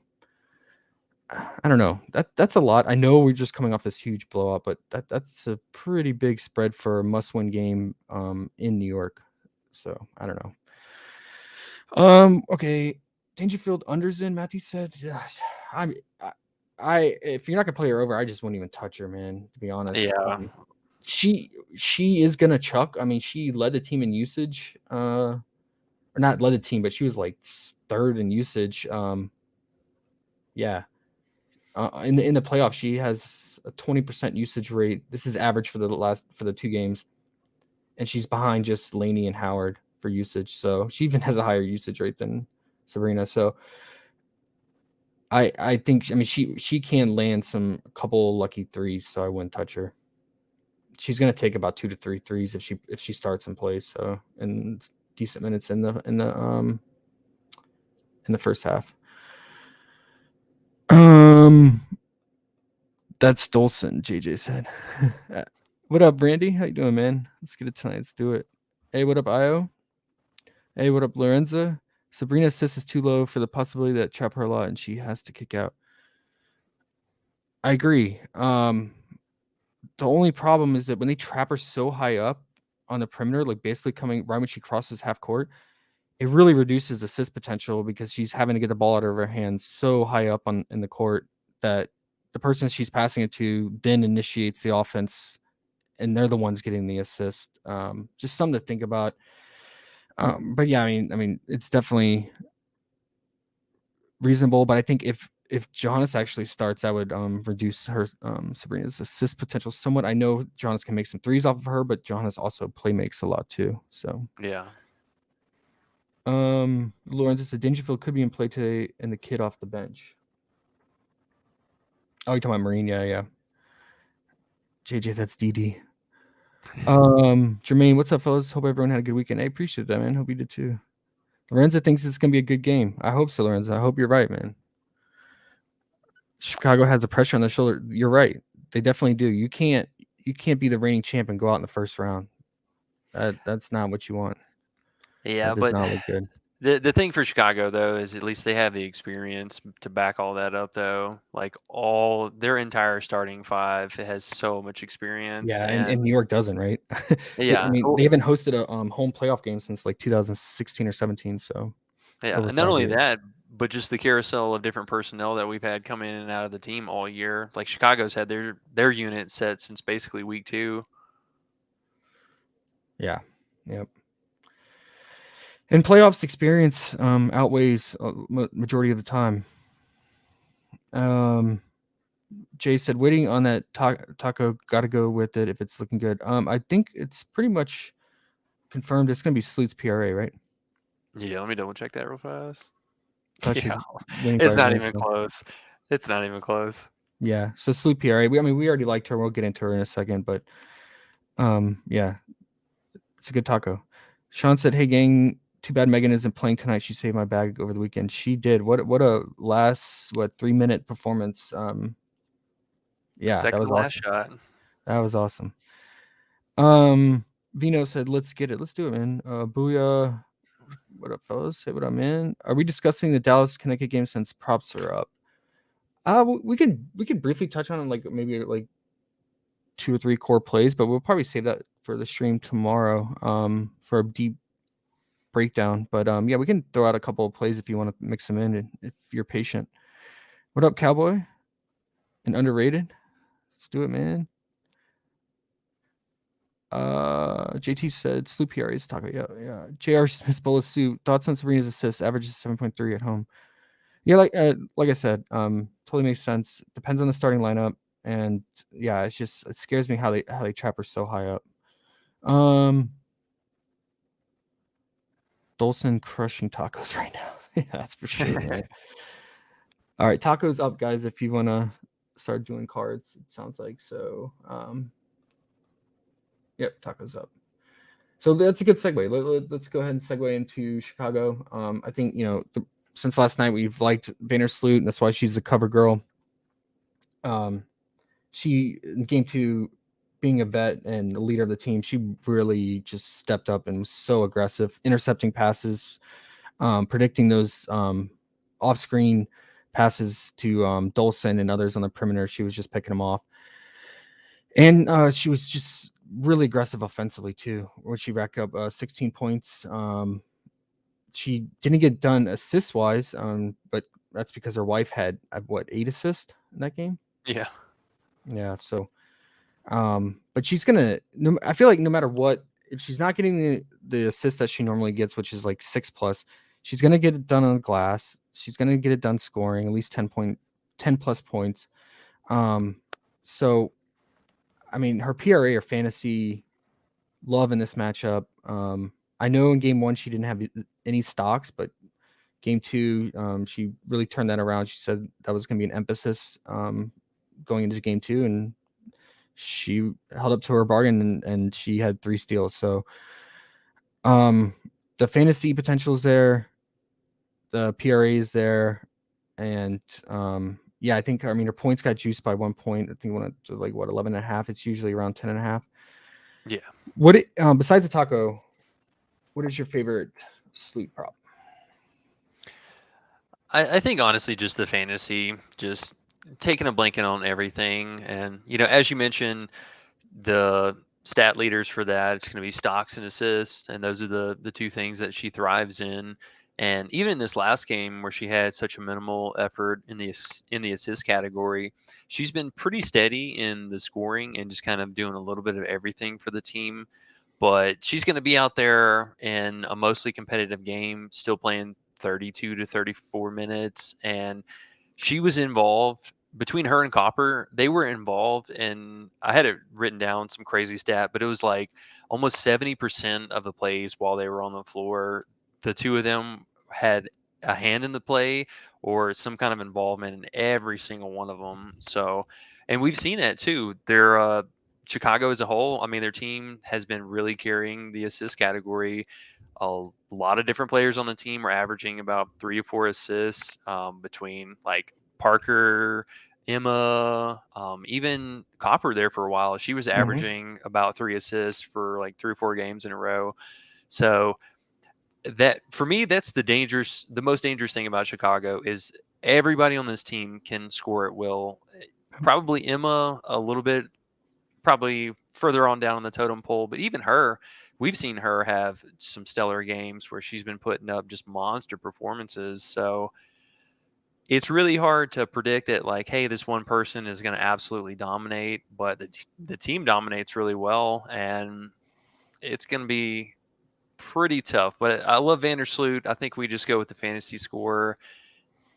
I don't know. That's a lot. I know we're just coming off this huge blowout, but that's a pretty big spread for a must-win game in New York. So I don't know. Okay. Dangerfield unders in, Matthew said. Yeah, I if you're not gonna play her over, I just wouldn't even touch her, man. To be honest. Yeah. She is gonna chuck. I mean, she led the team in usage. Or not led the team, but she was third in usage. Yeah. In the playoffs, she has a 20% usage rate. This is average for the two games, and she's behind just Laney and Howard for usage. So she even has a higher usage rate than Sabrina. So I think she can land a couple lucky threes. So I wouldn't touch her. She's gonna take about 2 to 3 threes if she starts and plays. So and decent minutes in the first half. That's Dolson, JJ said. What up, Brandy? How you doing, man? Let's get it tonight. Let's do it. Hey, what up, Io? Hey, what up, Lorenza? Sabrina's assist is too low for the possibility that trap her a lot and she has to kick out. I agree. The only problem is that when they trap her so high up on the perimeter, basically coming right when she crosses half court, it really reduces assist potential because she's having to get the ball out of her hands so high up in the court that the person she's passing it to then initiates the offense, and they're the ones getting the assist. Just something to think about. But yeah, I mean, it's definitely reasonable. But I think if Johannes actually starts, that would reduce her Sabrina's assist potential somewhat. I know Johannes can make some threes off of her, but Johannes also play makes a lot too. So yeah. Lorenzo said Dangerfield could be in play today and the kid off the bench. Oh, you're talking about Marine? Yeah. JJ, that's DD. Jermaine, what's up, fellas? Hope everyone had a good weekend. I appreciate that, man. Hope you did too. Lorenzo thinks it's gonna be a good game. I hope so, Lorenzo. I hope you're right, man. Chicago has the pressure on their shoulder. You're right. They definitely do. You can't be the reigning champ and go out in the first round. That's not what you want. That Yeah, does but not look good. the thing for Chicago though is at least they have the experience to back all that up though. Like all their entire starting five has so much experience Yeah, and and New York doesn't, right? I yeah, mean, well, they haven't hosted a home playoff game since like 2016 or 17, so yeah, over and not 5 only years. that, but just the carousel of different personnel that we've had come in and out of the team all year. Like Chicago's had their unit set since basically week 2. Yeah. Yep. And playoffs experience outweighs majority of the time. Jay said, waiting on that taco. Got to go with it if it's looking good. I think it's pretty much confirmed. It's going to be Sleet's PRA, right? Yeah, let me double check that real fast. Thought she's Yeah, winning by it's a not minute. even So. close. It's not even close. Yeah. So Sleet PRA. I mean, we already liked her. We'll get into her in a second, but yeah, it's a good taco. Sean said, "Hey gang, too bad Megan isn't playing tonight. She saved my bag over the weekend. She did. What a last 3-minute performance. Yeah, that Second was to last awesome. shot. That was awesome. Vino said, "Let's get it. Let's do it, man. Booyah. What up, fellas? Hey, what up, man? Are we discussing the Dallas Connecticut game since props are up? We can briefly touch on like maybe like 2 or 3 core plays, but we'll probably save that for the stream tomorrow. For a deep breakdown. But yeah, we can throw out a couple of plays if you want to mix them in, if you're patient. What up, Cowboy? And underrated? Let's do it, man. JT said Sloop PRA's taco. Yeah. JR Smith's Bola suit. Thoughts on Sabrina's assist? Averages 7.3 at home. Yeah, like I said, totally makes sense. Depends on the starting lineup, and yeah, it scares me how they trap her so high up. Dolson crushing tacos right now. Yeah, that's for sure, man. All right, tacos up, guys. If you wanna start doing cards, it sounds like so. Yep, tacos up. So that's a good segue. Let's go ahead and segue into Chicago. I think since last night we've liked Vandersloot, and that's why she's the cover girl. She in game 2, being a vet and the leader of the team, she really just stepped up and was so aggressive, intercepting passes, predicting those off-screen passes to Dolson and others on the perimeter. She was just picking them off, and she was just really aggressive offensively too, where she racked up 16 points. She didn't get done assist wise, but that's because her wife had 8 assists in that game. Yeah. Yeah, so but she's gonna. I feel like no matter what, if she's not getting the assist that she normally gets, which is like 6+, she's gonna get it done on the glass. She's gonna get it done scoring at least 10 plus points. So I mean, her PRA or fantasy love in this matchup. I know in game 1 she didn't have any stocks, but game 2, she really turned that around. She said that was going to be an emphasis going into game 2, and she held up to her bargain, and she had 3 steals. So the fantasy potential is there, the PRA is there, and yeah, I think her points got juiced by 1 point. I think went to 11.5. It's usually around 10.5. Yeah. What besides the taco, what is your favorite sleep prop? I think honestly just the fantasy, just taking a blanket on everything. And, as you mentioned, the stat leaders for that, it's going to be stocks and assists. And those are the two things that she thrives in. And even in this last game where she had such a minimal effort in the assist category, she's been pretty steady in the scoring and just kind of doing a little bit of everything for the team. But she's going to be out there in a mostly competitive game, still playing 32 to 34 minutes. And she was involved between her and Copper. They were involved, and I had it written down some crazy stat, but it was like almost 70% of the plays while they were on the floor, the two of them had a hand in the play or some kind of involvement in every single one of them. So, and we've seen that too. Chicago as a whole, I mean, their team has been really carrying the assist category. A lot of different players on the team are averaging about 3 to 4 assists between like Parker Emma, even Copper there for a while. She was Mm-hmm. averaging about 3 assists for like 3 or 4 games in a row. So that for me, that's the most dangerous thing about Chicago is everybody on this team can score at will. Probably Emma a little bit, probably further on down on the totem pole, but even her, we've seen her have some stellar games where she's been putting up just monster performances. So it's really hard to predict that, like, hey, this one person is going to absolutely dominate, but the team dominates really well, and it's going to be pretty tough. But I love Vandersloot. I think we just go with the fantasy score,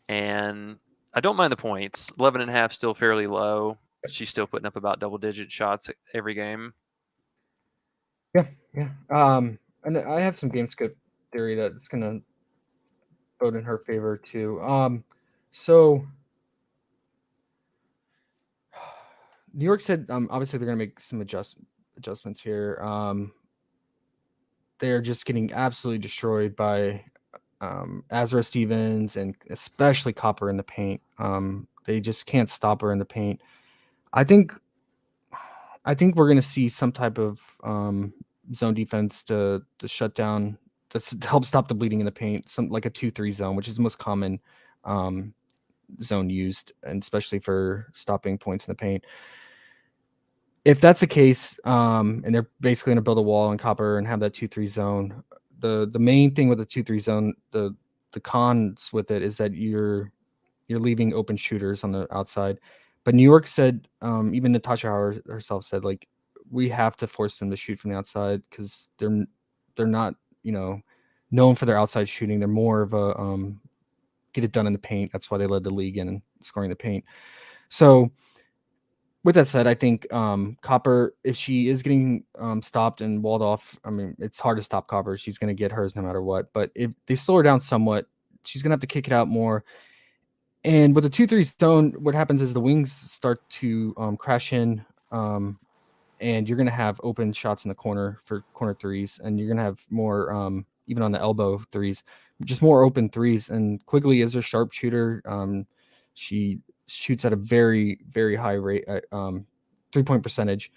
and I don't mind the points. 11.5 still fairly low. She's still putting up about double-digit shots every game. Yeah, yeah. And I have some game script theory that it's gonna vote in her favor too. So New York said obviously they're gonna make some adjustments here. They're just getting absolutely destroyed by Azra Stevens and especially Copper in the paint. They just can't stop her in the paint. I think we're gonna see some type of zone defense to shut down to help stop the bleeding in the paint. Some like a 2-3 zone, which is the most common zone used, and especially for stopping points in the paint. If that's the case, and they're basically going to build a wall in Copper and have that 2-3 zone, the main thing with the 2-3 zone, the cons with it is that you're leaving open shooters on the outside. But New York said, even Natasha Howard herself said, like, we have to force them to shoot from the outside because they're not, known for their outside shooting. They're more of a get it done in the paint. That's why they led the league in scoring the paint. So with that said, I think Copper, if she is getting stopped and walled off, I mean, it's hard to stop Copper. She's going to get hers no matter what. But if they slow her down somewhat, she's going to have to kick it out more. And with the 2-3 zone, what happens is the wings start to crash in, and you're going to have open shots in the corner for corner threes, and you're going to have more, even on the elbow threes, just more open threes. And Quigley is a sharpshooter. She shoots at a very, very high rate, 3-point percentage.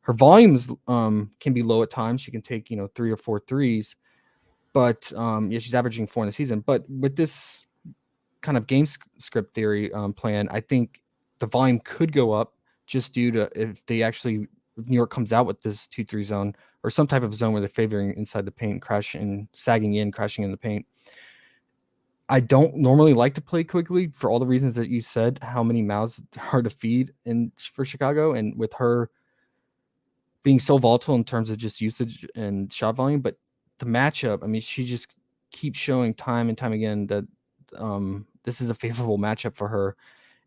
Her volumes can be low at times. She can take 3 or 4 threes, but yeah, she's averaging 4 in the season. But with this kind of game script theory plan, I think the volume could go up just due to if New York comes out with this 2-3 zone or some type of zone where they're favoring inside the paint, crashing in the paint. I don't normally like to play Quigley for all the reasons that you said, how many mouths are to feed for Chicago, and with her being so volatile in terms of just usage and shot volume. But the matchup, I mean, she just keeps showing time and time again that this is a favorable matchup for her,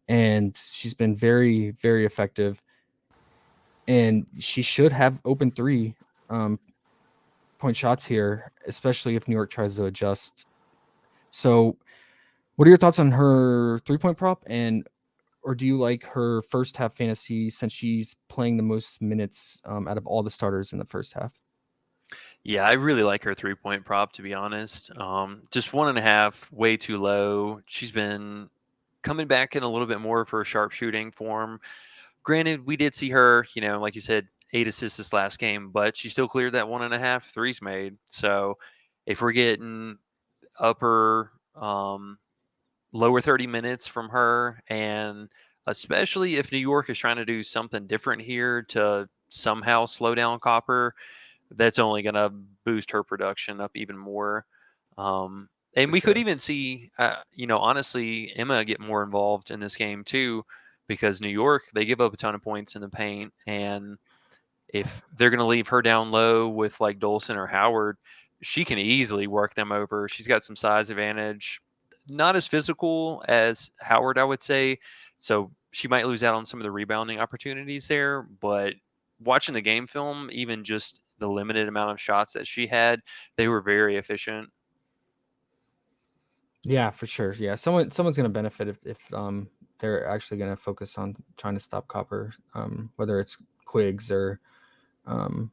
and she's been very, very effective. And she should have open 3-point shots here, especially if New York tries to adjust. So, what are your thoughts on her 3-point prop, or do you like her first half fantasy since she's playing the most minutes out of all the starters in the first half? Yeah, I really like her 3-point prop, to be honest. Just 1.5, way too low. She's been coming back in a little bit more of her sharpshooting form. Granted, we did see her, like you said, 8 assists this last game, but she still cleared that 1.5 threes made. So if we're getting upper, lower 30 minutes from her, and especially if New York is trying to do something different here to somehow slow down Copper, that's only going to boost her production up even more. And For we could sure. even see, honestly, Emma get more involved in this game too, because New York, they give up a ton of points in the paint. And if they're going to leave her down low with like Dolson or Howard, she can easily work them over. She's got some size advantage, not as physical as Howard, I would say. So she might lose out on some of the rebounding opportunities there. But watching the game film, even just the limited amount of shots that she had, they were very efficient. Yeah, for sure. Yeah, someone's going to benefit if they're actually going to focus on trying to stop Copper, whether it's Quiggs um,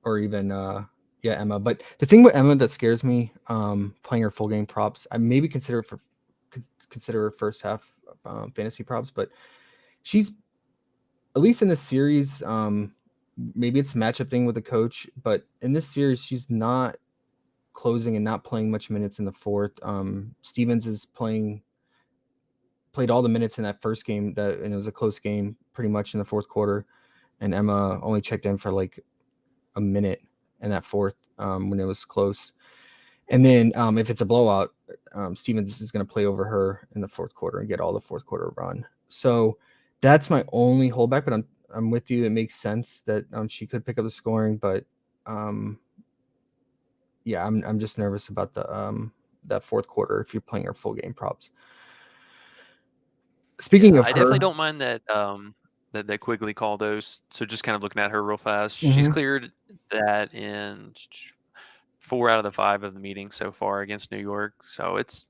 or even Emma. But the thing with Emma that scares me, playing her full game props, I maybe consider her first half fantasy props, but she's at least in this series. Maybe it's a matchup thing with the coach, but in this series, she's not closing and not playing much minutes in the fourth. Stevens is played all the minutes in that first game, and it was a close game pretty much in the fourth quarter, and Emma only checked in for like a minute in that fourth when it was close. And then if it's a blowout, Stevens is going to play over her in the fourth quarter and get all the fourth quarter run. So that's my only holdback, but I'm with you. It makes sense that she could pick up the scoring, but yeah, I'm just nervous about the that fourth quarter if you're playing her full game props. Speaking of I her, definitely don't mind that that Quigley call those. So just kind of looking at her real fast, she's cleared that in 4 out of the 5 of the meetings so far against New York. So it's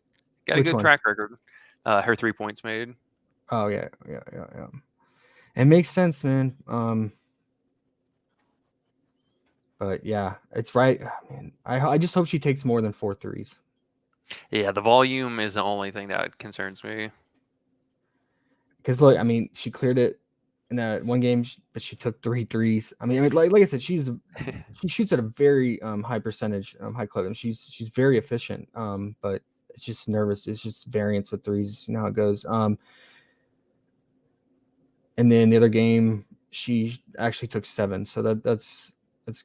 got a Which good one? track record. Her 3 points made. Oh yeah. It makes sense, man. But yeah, it's right. Man, I just hope she takes more than 4 threes. Yeah, the volume is the only thing that concerns me. Because look, I mean, she cleared it in that one game, but she took 3 threes. I mean, like I said, she shoots at a very high percentage, high clip, and she's very efficient. But it's just nervous. It's just variance with threes. You know how it goes. And then the other game, she actually took 7. So that's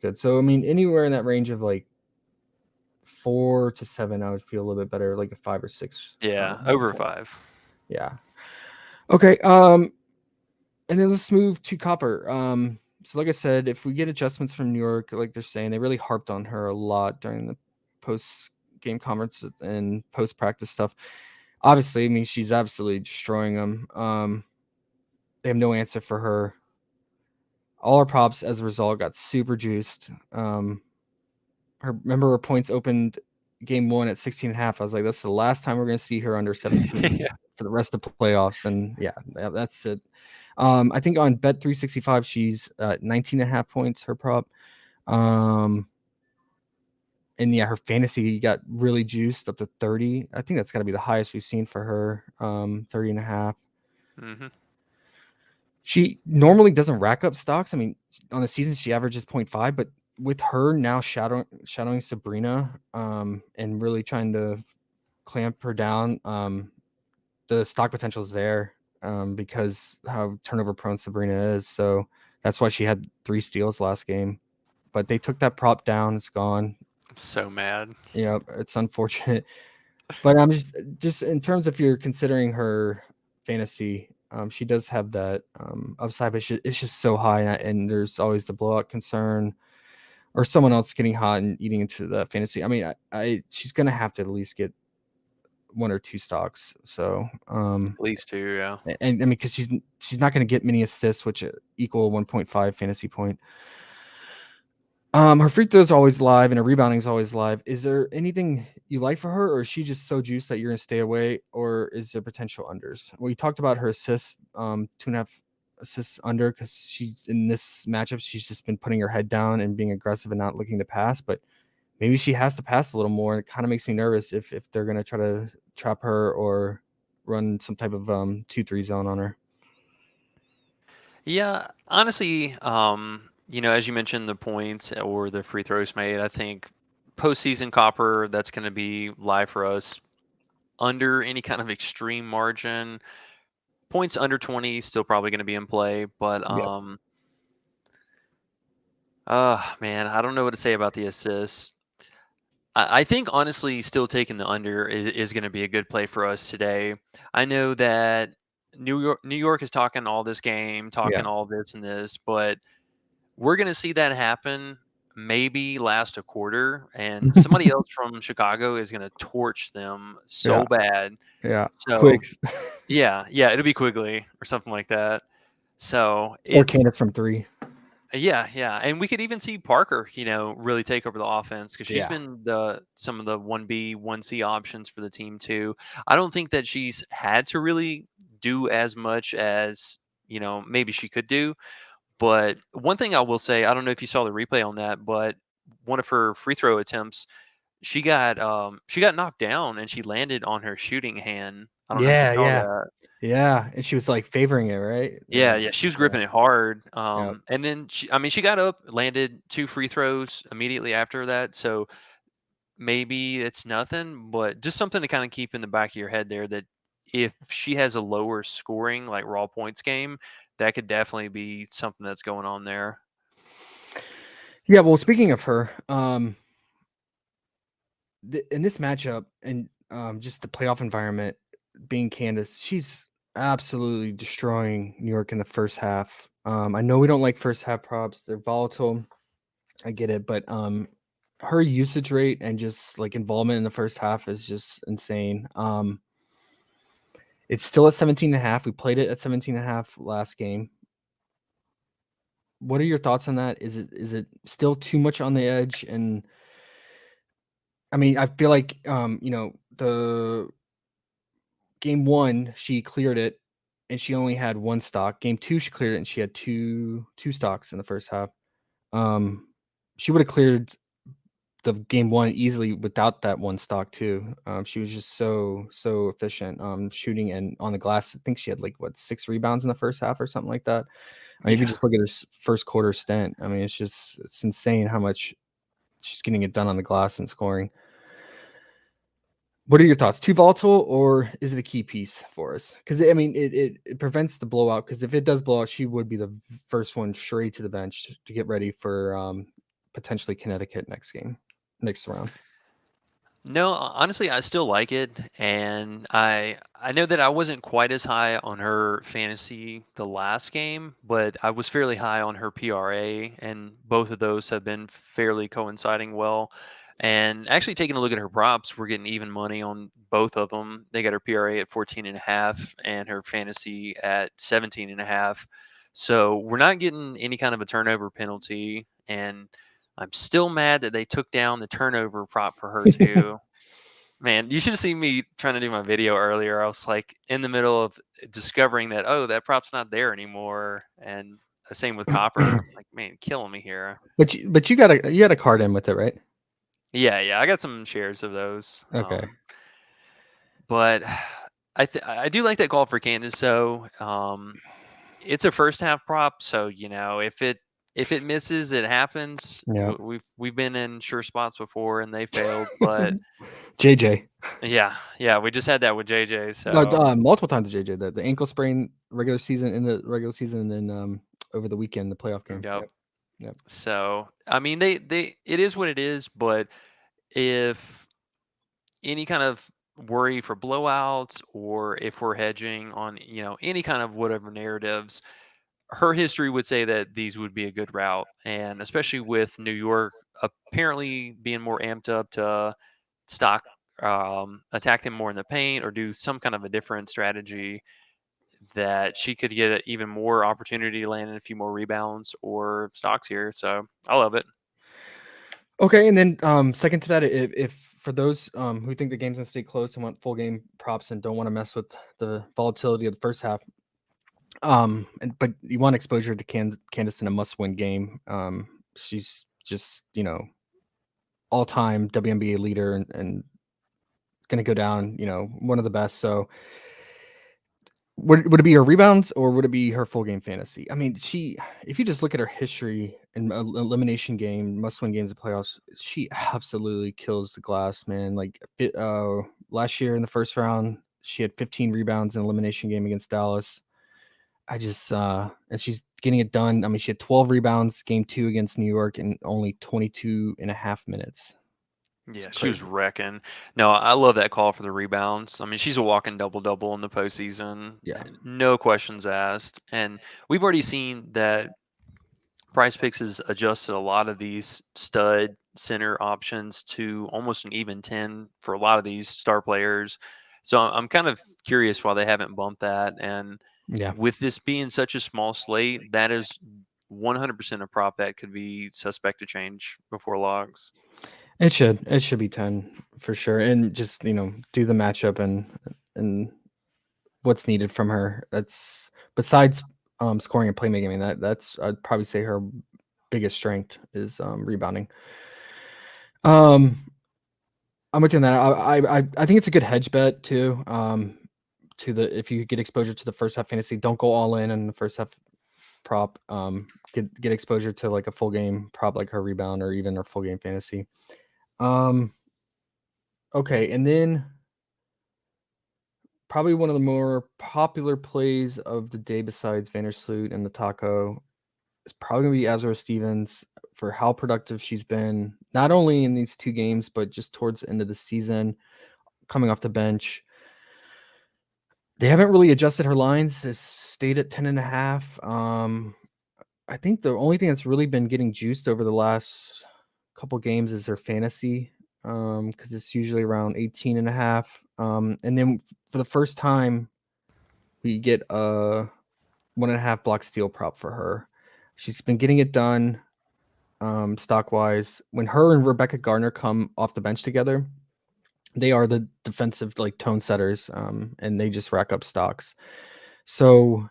good. So I mean, anywhere in that range of like 4 to 7, I would feel a little bit better, like a 5 or 6. Yeah, over 5. Yeah. Okay. And then let's move to Copper. So like I said, if we get adjustments from New York, like they're saying, they really harped on her a lot during the post game conference and post practice stuff. Obviously, I mean, she's absolutely destroying them. They have no answer for her. All her props as a result got super juiced. Remember her points opened game 1 at 16.5. I was like, that's the last time we're going to see her under 17 Yeah. for the rest of the playoffs. And yeah, that's it. I think on Bet 365, she's 19.5 points, her prop. And yeah, her fantasy got really juiced up to 30. I think that's got to be the highest we've seen for her, 30.5. Mm-hmm. She normally doesn't rack up stocks. I mean, on the season, she averages 0.5, but with her now shadowing Sabrina and really trying to clamp her down, the stock potential is there because how turnover prone Sabrina is. So that's why she had 3 steals last game. But they took that prop down. It's gone. I'm so mad. Yeah, it's unfortunate. But I'm just in terms of you're considering her fantasy, she does have that upside, but it's just so high, and there's always the blowout concern or someone else getting hot and eating into the fantasy. I mean, she's gonna have to at least get 1 or 2 stocks. So At least 2, yeah. and I mean, because she's not gonna get many assists, which equal 1.5 fantasy point. Her free throws are always live and her rebounding is always live. Is there anything you like for her, or is she just so juiced that you're gonna stay away, or is there potential unders? We talked about her assists, 2.5 assists under, because she's in this matchup, she's just been putting her head down and being aggressive and not looking to pass, but maybe she has to pass a little more. It kind of makes me nervous if they're gonna try to trap her or run some type of 2-3 zone on her. Yeah, honestly, as you mentioned, the points or the free throws made, I think postseason Copper, that's going to be live for us under any kind of extreme margin. Points under 20 still probably going to be in play, but man, I don't know what to say about the assists. I think honestly, still taking the under is going to be a good play for us today. I know that New York is talking all this game, talking all this and this, but we're going to see that happen maybe last a quarter, and somebody else from Chicago is going to torch them so bad. Yeah, So Quicks yeah, it'll be Quigley or something like that. So or Candace from 3. yeah, and we could even see Parker, really take over the offense because she's been some of the 1B, 1C options for the team too. I don't think that she's had to really do as much as maybe she could do. But one thing I will say, I don't know if you saw the replay on that, but one of her free throw attempts, she got knocked down and she landed on her shooting hand I don't know if you Yeah, saw yeah, that. yeah. And she was like favoring it, right? Yeah, yeah, she was gripping it hard. Yeah. And then I mean, she got up, landed 2 free throws immediately after that. So maybe it's nothing, but just something to kind of keep in the back of your head there that if she has a lower scoring, like raw points game, that could definitely be something that's going on there. Yeah. Well, speaking of her, in this matchup and just the playoff environment, being Candace, she's absolutely destroying New York in the first half. I know we don't like first half props; they're volatile. I get it, but her usage rate and just like involvement in the first half is just insane. It's still at 17 and a half. We played it at 17 and a half last game. What are your thoughts on that? Is it still too much on the edge? And I mean, I feel like the game 1 she cleared it and she only had 1 stock. Game 2 she cleared it and she had two stocks in the first half. She would have cleared the game 1 easily without that 1 stock too. She was just so efficient shooting and on the glass. I think she had like 6 rebounds in the first half or something like that. I mean, if you Yeah. just look at her first quarter stint, I mean, it's insane how much she's getting it done on the glass and scoring. What are your thoughts? Too volatile, or is it a key piece for us? Because I mean, it prevents the blowout. Because if it does blow out, she would be the first one straight to the bench to get ready for potentially Connecticut next round. No, honestly, I still like it, and I know that I wasn't quite as high on her fantasy the last game, but I was fairly high on her PRA, and both of those have been fairly coinciding well. And actually, taking a look at her props, we're getting even money on both of them. They got her PRA at 14 and a half, and her fantasy at 17 and a half. So we're not getting any kind of a turnover penalty, and I'm still mad that they took down the turnover prop for her too. Man, you should have seen me trying to do my video earlier. I was like in the middle of discovering that, oh, that prop's not there anymore. And the same with copper. Like, man, killing me here. But you got a card in with it, right? Yeah, yeah, I got some shares of those. Okay. But I do like that call for Candace. So it's a first half prop. So if it misses, it happens. Yeah. We've been in sure spots before and they failed, but JJ. yeah, we just had that with JJ. No, So multiple times JJ. The ankle sprain regular season in the regular season, and then over the weekend the playoff game. yep. Yep. So I mean, they it is what it is. But if any kind of worry for blowouts, or if we're hedging on any kind of whatever narratives, her history would say that these would be a good route, and especially with New York apparently being more amped up to stock attack them more in the paint or do some kind of a different strategy, that she could get even more opportunity to land in a few more rebounds or stocks here. So I love it. Okay, and then second to that, if for those who think the game's gonna stay close and want full game props and don't want to mess with the volatility of the first half, but you want exposure to Candace in a must-win game. She's just all-time WNBA leader and gonna go down, one of the best. So would it be her rebounds or would it be her full game fantasy? I mean, if you just look at her history in elimination game, must-win games of playoffs, she absolutely kills the glass, man. Like last year in the first round, she had 15 rebounds in elimination game against Dallas. I just and she's getting it done. I mean, she had 12 rebounds game 2 against New York in only 22 and a half minutes. It's Yeah, she was crazy. wrecking. No, I love that call for the rebounds. I mean, she's a walking double double in the postseason, Yeah. no questions asked. And we've already seen that PrizePicks has adjusted a lot of these stud center options to almost an even 10 for a lot of these star players. So I'm kind of curious why they haven't bumped that. And Yeah. with this being such a small slate, that is 100% a prop that could be suspect to change before logs. It should be 10 for sure. And just, do the matchup and what's needed from her. That's besides scoring and playmaking. I mean, that's I'd probably say her biggest strength is rebounding. I'm with you on that. I think it's a good hedge bet too. to the if you get exposure to the first half fantasy, don't go all in the first half prop. Get exposure to like a full game prop like her rebound or even her full game fantasy. Okay, and then probably one of the more popular plays of the day besides Vandersloot and the Taco is probably gonna be Azra Stevens for how productive she's been, not only in these 2 games, but just towards the end of the season, coming off the bench. They haven't really adjusted her lines. It's stayed at 10.5. I think the only thing that's really been getting juiced over the last couple games is their fantasy, because it's usually around 18.5. And then for the first time, we get a 1.5 block steal prop for her. She's been getting it done, stock wise. When her and Rebecca Gardner come off the bench together, they are the defensive like tone setters, and they just rack up stocks. So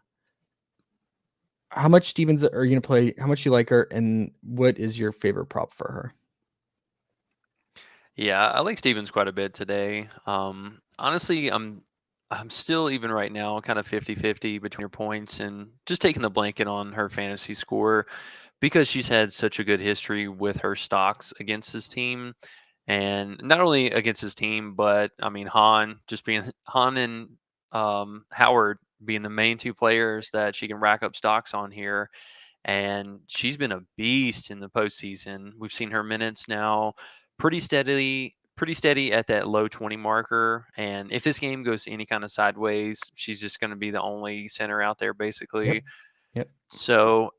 how much Stevens are you gonna play? How much you like her, and what is your favorite prop for her? Yeah, I like Stevens quite a bit today. Honestly, I'm still even right now kind of 50-50 between her points and just taking the blanket on her fantasy score because she's had such a good history with her stocks against this team. And not only against his team, but I mean Han just being Han and Howard being the main 2 players that she can rack up stocks on here. And she's been a beast in the postseason. We've seen her minutes now pretty steady at that low 20 marker. And if this game goes any kind of sideways, she's just going to be the only center out there basically. Yep. Yep. So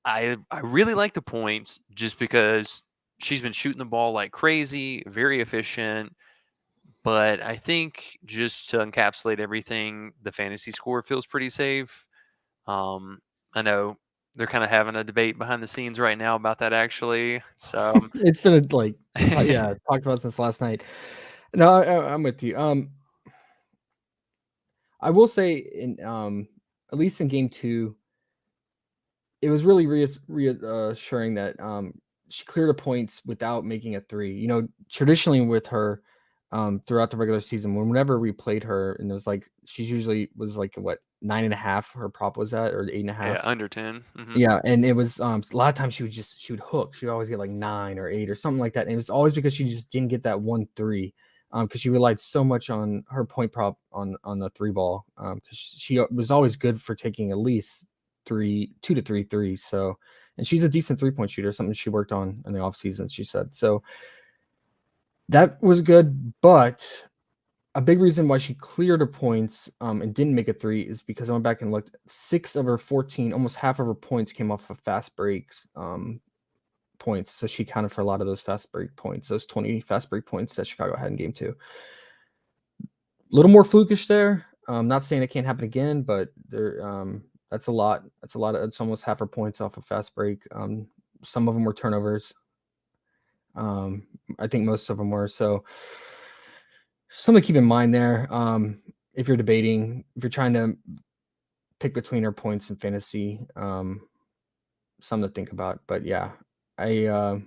I really like the points just because she's been shooting the ball like crazy, very efficient. But I think just to encapsulate everything, the fantasy score feels pretty safe. Um, I know they're kind of having a debate behind the scenes right now about that actually. So It's been like talked about since last night. No, I'm with you. I will say in at least in game 2, it was really reassuring that she cleared the points without making a 3. You know, traditionally with her, throughout the regular season, whenever we played her, and it was like she usually was like what 9.5 her prop was at, or 8.5. yeah, under 10. Yeah, and it was a lot of times she would hook. She would always get like 9 or 8 or something like that. And it was always because she just didn't get that 1-3, because she relied so much on her point prop on the 3 ball, because she was always good for taking at least 2 to 3 threes. So, and she's a decent 3-point shooter, something she worked on in the offseason, she said. So that was good, but a big reason why she cleared her points, and didn't make a 3 is because I went back and looked. 6 of her 14, almost half of her points came off of fast breaks, points. So she counted for a lot of those fast break points, those 20 fast break points that Chicago had in game 2. A little more flukish there. Not saying it can't happen again, but there, that's a lot. It's almost half her points off of fast break. Some of them were turnovers. I think most of them were. So something to keep in mind there. If you're debating, if you're trying to pick between her points and fantasy, something to think about. But yeah, I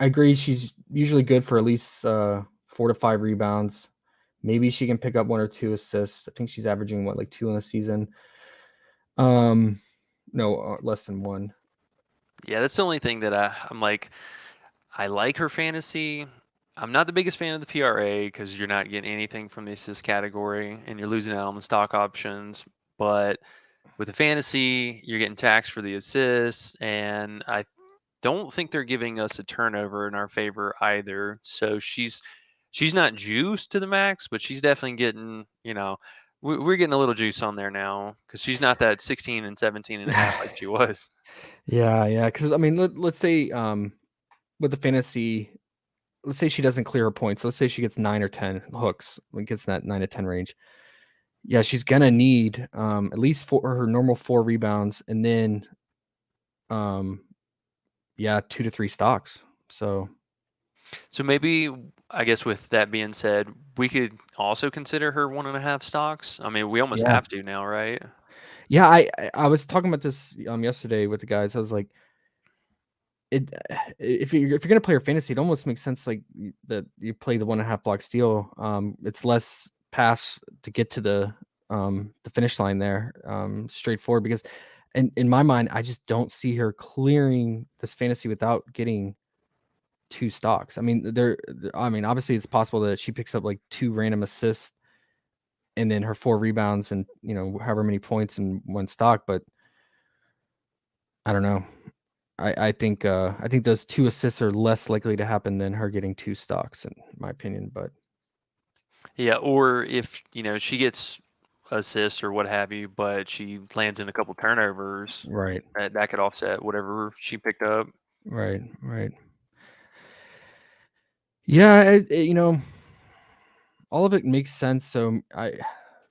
agree. She's usually good for at least 4 to 5 rebounds. Maybe she can pick up 1 or 2 assists. I think she's averaging like 2 in a season. No, less than 1. Yeah, that's the only thing that I'm like, I like her fantasy. I'm not the biggest fan of the PRA because you're not getting anything from the assist category and you're losing out on the stock options. But with the fantasy, you're getting taxed for the assists, and I don't think they're giving us a turnover in our favor either. So she's not juiced to the max, but she's definitely getting, we're getting a little juice on there now because she's not that 16 and 17 and a half like she was. Yeah. Because I mean, let's say with the fantasy, let's say she doesn't clear her points. Let's say she gets 9 or 10 hooks, like gets in that 9 to 10 range. Yeah, she's gonna need at least for her normal 4 rebounds, and then 2 to 3 stocks. So maybe, I guess with that being said, we could also consider her 1.5 stocks. I mean, we almost yeah, have to now, right? yeah. I was talking about this yesterday with the guys. I was like, it if you're gonna play her fantasy, it almost makes sense like that you play the 1.5 block steal. It's less pass to get to the the finish line there, straightforward. Because, in my mind, I just don't see her clearing this fantasy without getting 2 stocks. I mean, obviously it's possible that she picks up like 2 random assists and then her 4 rebounds and however many points in 1 stock, but I don't know. I think those 2 assists are less likely to happen than her getting 2 stocks, in my opinion. But Yeah, or if she gets assists or what have you, but she lands in a couple turnovers, right, that could offset whatever she picked up. right. Yeah, all of it makes sense. So I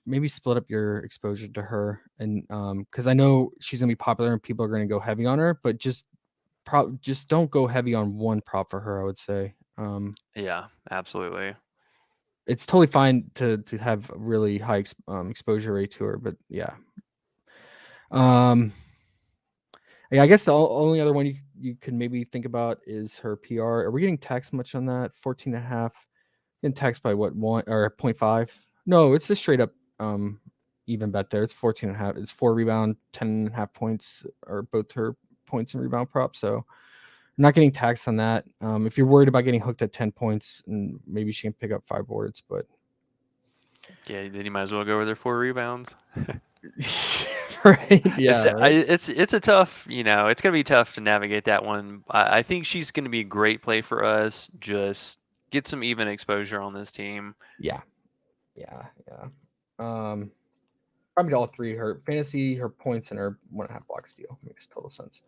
maybe split up your exposure to her, and because I know she's gonna be popular and people are gonna go heavy on her, but just don't go heavy on one prop for her, I would say. Yeah, absolutely. It's totally fine to have a really high exposure rate to her, but yeah. Yeah, I guess the only other one you could maybe think about is her PR. Are we getting taxed much on that? 14.5. Getting taxed by what, 1 or 0.5? No, it's a straight up even bet there. It's 14.5. It's 4 rebound, 10.5 points, or both her points and rebound prop. So I'm not getting taxed on that. If you're worried about getting hooked at 10 points, and maybe she can pick up 5 boards, but Yeah, then you might as well go with her 4 rebounds. right, yeah, right. It's a tough, it's gonna be tough to navigate that one. I think she's gonna be a great play for us. Just get some even exposure on this team. Yeah. Probably all 3: her fantasy, her points, and her 1.5 block steal. Makes total sense.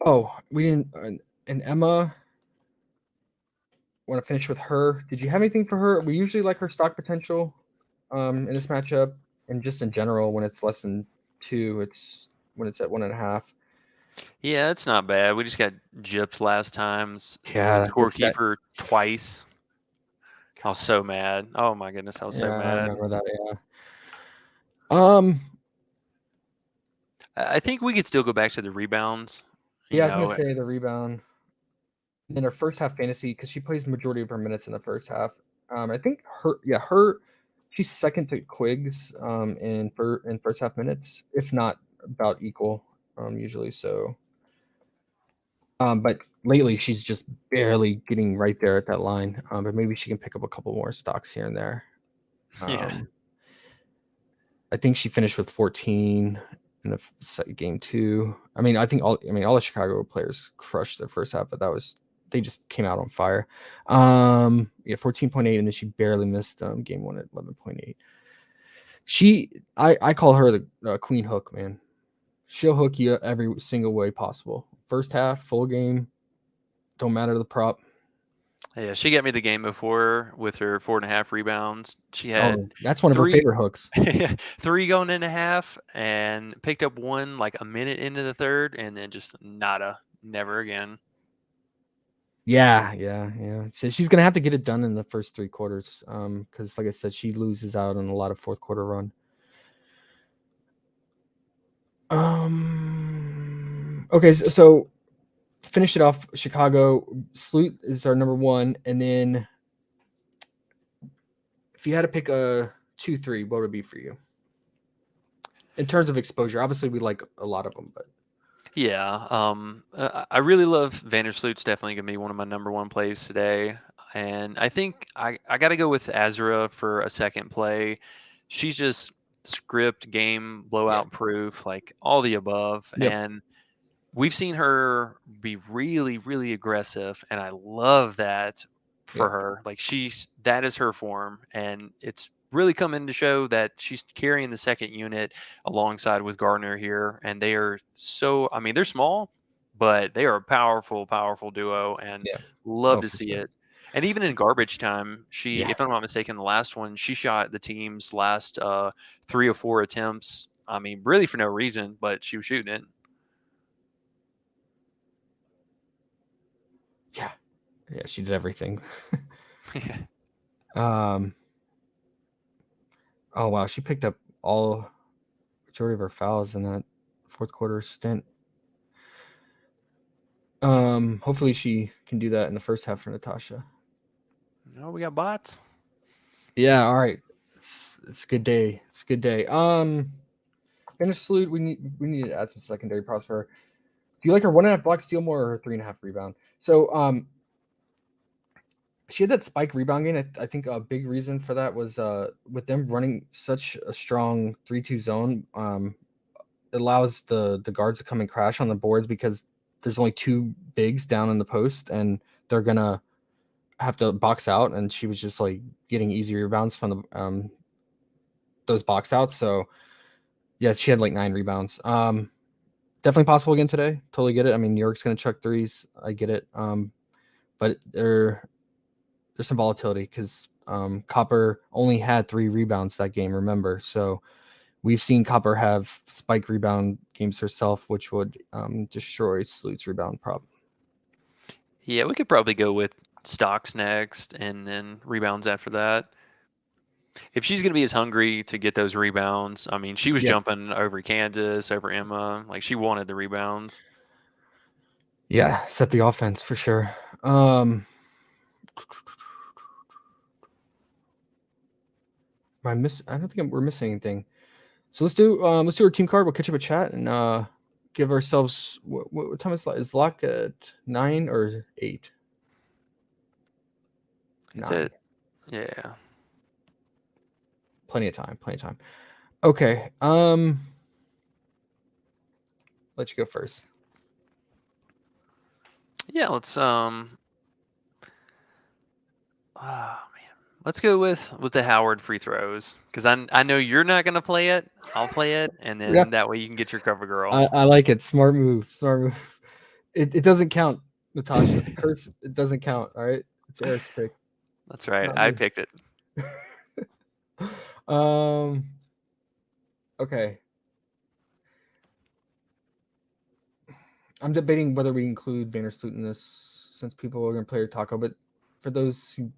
Oh, we didn't. And Emma, want to finish with her. Did you have anything for her? We usually like her stock potential, in this matchup, and just in general when it's less than 2. It's when it's at 1.5. Yeah, it's not bad. We just got gypped last times Yeah, with it's that. scorekeeper twice. I was so mad. Oh my goodness, I was so Yeah, I mad. remember that. Yeah. Um. I think we could still go back to the rebounds. You Yeah, I was gonna know, say the rebound in her first half fantasy, because she plays the majority of her minutes in the first half. I think she's second to Quiggs in first half minutes, if not about equal, usually. So, but lately she's just barely getting right there at that line. But maybe she can pick up a couple more stocks here and there. yeah, I think she finished with 14 in the second game too. I mean all the Chicago players crushed their first half, but they just came out on fire. Yeah, 14.8, and then she barely missed game 1 at 11.8. I call her the queen hook, man. She'll hook you every single way possible. First half, full game, don't matter the prop. yeah. She got me the game before with her 4.5 rebounds. She had Oh, that's one of her three, favorite hooks. 3 going in a half, and picked up one like a minute into the third, and then just nada, never again. Yeah. So she's gonna have to get it done in the first 3 quarters. Because like I said, she loses out on a lot of fourth quarter run. Okay, so finish it off. Chicago Sloot is our number 1, and then if you had to pick a 2-3, what would it be for you in terms of exposure? Obviously, we like a lot of them, but Yeah, I really love Vandersloot's definitely gonna be one of my number 1 plays today, and I think I got to go with Azra for a second play. She's just script game yeah, blowout proof, like all the above, yep, and we've seen her be really, really aggressive, and I love that for yep, her. Like that is her form, and it's really coming to show that she's carrying the second unit alongside with Gardner here, and they are so. I mean, they're small, but they are a powerful, powerful duo, and yeah. love Oh, to for see sure. it. And even in garbage time, Yeah, if I'm not mistaken, the last one she shot the team's last 3 or 4 attempts. I mean, really for no reason, but she was shooting it. yeah. She did everything. Yeah. Um. Oh wow, she picked up all majority of her fouls in that fourth quarter stint. Hopefully she can do that in the first half for Natasha. No, we got bots. Yeah, all right. It's a good day. It's a good day. Finish salute. We need to add some secondary props for her. Do you like her 1.5 block steal more or her 3.5 rebound? So she had that spike rebound game. I think a big reason for that was with them running such a strong 3-2 zone. It allows the guards to come and crash on the boards because there's only two bigs down in the post and they're gonna have to box out. And she was just like getting easy rebounds from the those box outs. So yeah, she had like 9 rebounds. Definitely possible again today. Totally get it. I mean, New York's gonna chuck threes. I get it. But there's some volatility because Copper only had 3 rebounds that game. Remember, so we've seen Copper have spike rebound games herself, which would destroy Salute's rebound prop. Yeah, we could probably go with stocks next and then rebounds after that. If she's going to be as hungry to get those rebounds, I mean, she was Yeah. jumping over Kansas, over Emma. Like, she wanted the rebounds. Yeah, set the offense for sure. I don't think we're missing anything. So let's do our team card. We'll catch up a chat and give ourselves what time is lock at 9 or 8? It's 9. it. Yeah. Plenty of time. Okay. Let you go first. Yeah, let's let's go with the Howard free throws because I know you're not gonna play it. I'll play it, and then Yeah. that way you can get your cover girl. I like it. Smart move. It doesn't count, Natasha. Curse. It doesn't count. All right. It's Eric's pick. That's right. Not I me. picked it. Okay. I'm debating whether we include Vandersloot in this since people are going to play her Taco, but for those who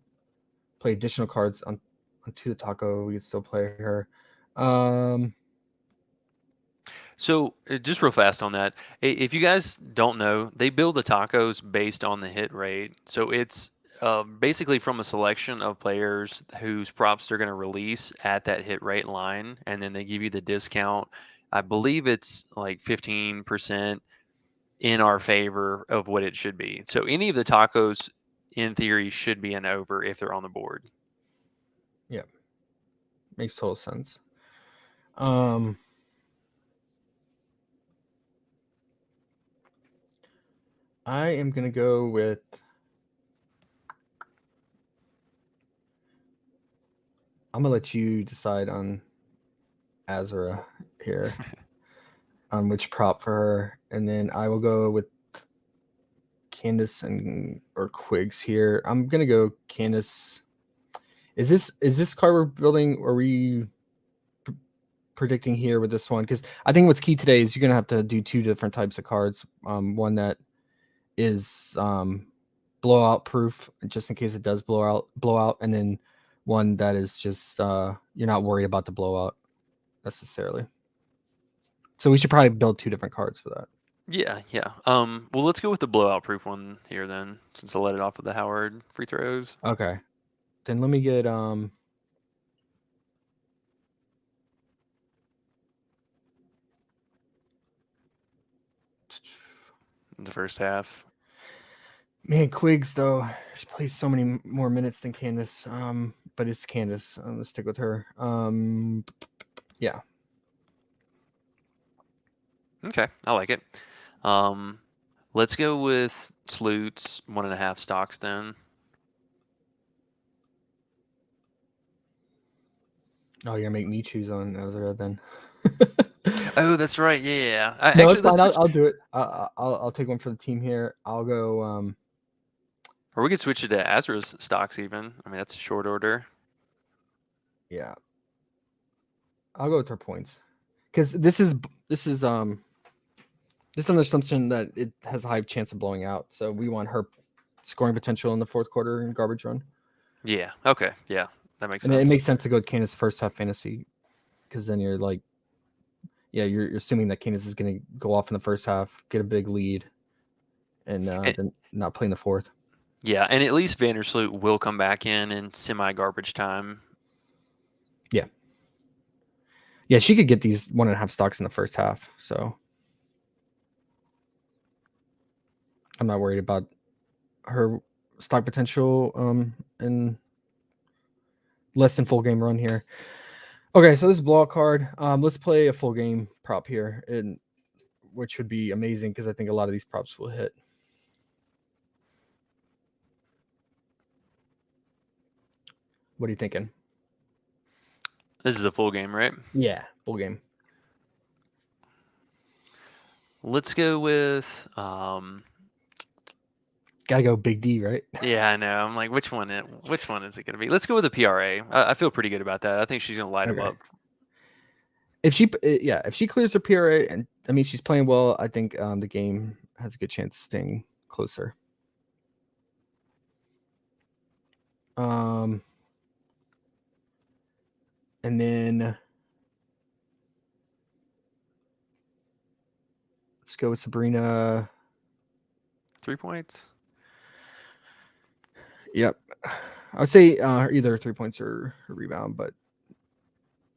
play additional cards onto the Taco, we could still play her. So just real fast on that, if you guys don't know, they build the tacos based on the hit rate. So it's basically from a selection of players whose props they're going to release at that hit rate line, and then they give you the discount. I believe it's like 15% in our favor of what it should be. So any of the tacos, in theory, should be an over if they're on the board. Yeah, makes total sense. I am gonna go with I'm gonna let you decide on Azra here on which prop for her, and then I will go with Candace or Quigs here. I'm gonna go Candace. Is this card we're building? Or are we predicting here with this one? Because I think what's key today is you're gonna have to do 2 different types of cards. One that is blowout proof, just in case it does blow out, and then one that is just you're not worried about the blowout necessarily. So we should probably build 2 different cards for that. Yeah. Well, let's go with the blowout proof one here then, since I let it off with the Howard free throws. Okay. Then let me get In the first half. Man, Quigs though, she plays so many more minutes than Candace. But it's Candace. Let's stick with her. Yeah. Okay, I like it. Let's go with Sloots 1.5 stocks then. Oh, you're gonna make me choose on Azra then. Oh, that's right. Yeah. No, Actually, it's fine. I'll do it. I'll take one for the team here. I'll go. Or we could switch it to Azra's stocks even. I mean, that's a short order. Yeah. I'll go with her points because this is on the assumption that it has a high chance of blowing out. So we want her scoring potential in the fourth quarter in garbage run. Yeah. Okay. Yeah, that makes And sense. it makes sense to go with Candace first half fantasy because then you're like, yeah, you're assuming that Candace is going to go off in the first half, get a big lead, and then not play in the fourth. Yeah, and at least Vandersloot will come back in semi-garbage time Yeah, she could get these 1.5 stocks in the first half. So I'm not worried about her stock potential in less than full game run here. Okay, so this is blowout card. Let's play a full game prop here, which would be amazing because I think a lot of these props will hit. What are you thinking? This is a full game, right? Yeah, full game. Let's go with Gotta go Big D, right? yeah, I know. I'm like, which one is it going to be? Let's go with the PRA. I feel pretty good about that. I think she's going to light them Okay. up. If she clears her PRA, and I mean she's playing well, I think the game has a good chance of staying closer. And then let's go with Sabrina. 3 points. Yep, I would say either 3 points or a rebound, but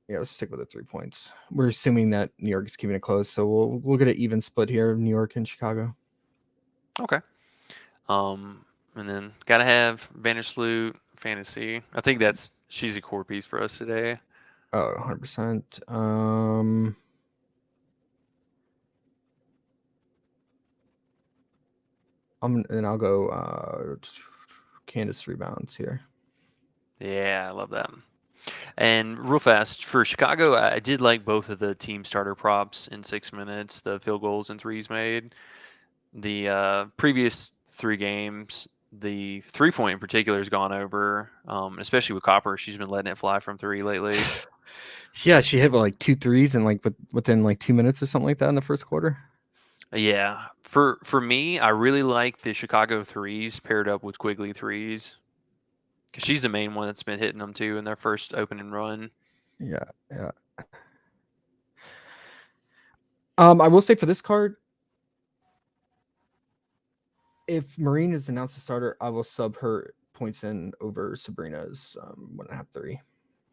yeah, let's stick with the 3 points. We're assuming that New York is keeping it close, so we'll get an even split here, New York and Chicago. Okay. And then gotta have Vandersloot fantasy. I think she's a core piece for us today. Oh, 100%. And I'll go Candace rebounds here. Yeah, I love that. And real fast for Chicago, I did like both of the team starter props in 6 minutes, the field goals and threes made. The previous 3 games, the 3-point in particular has gone over, especially with Copper. She's been letting it fly from 3 lately. Yeah, she hit like 2 threes and like within like 2 minutes or something like that in the first quarter. Yeah, for me, I really like the Chicago threes paired up with Quigley threes, because she's the main one that's been hitting them too in their first opening run. Yeah. I will say for this card, if Marine is announced a starter, I will sub her points in over Sabrina's 1.5 3.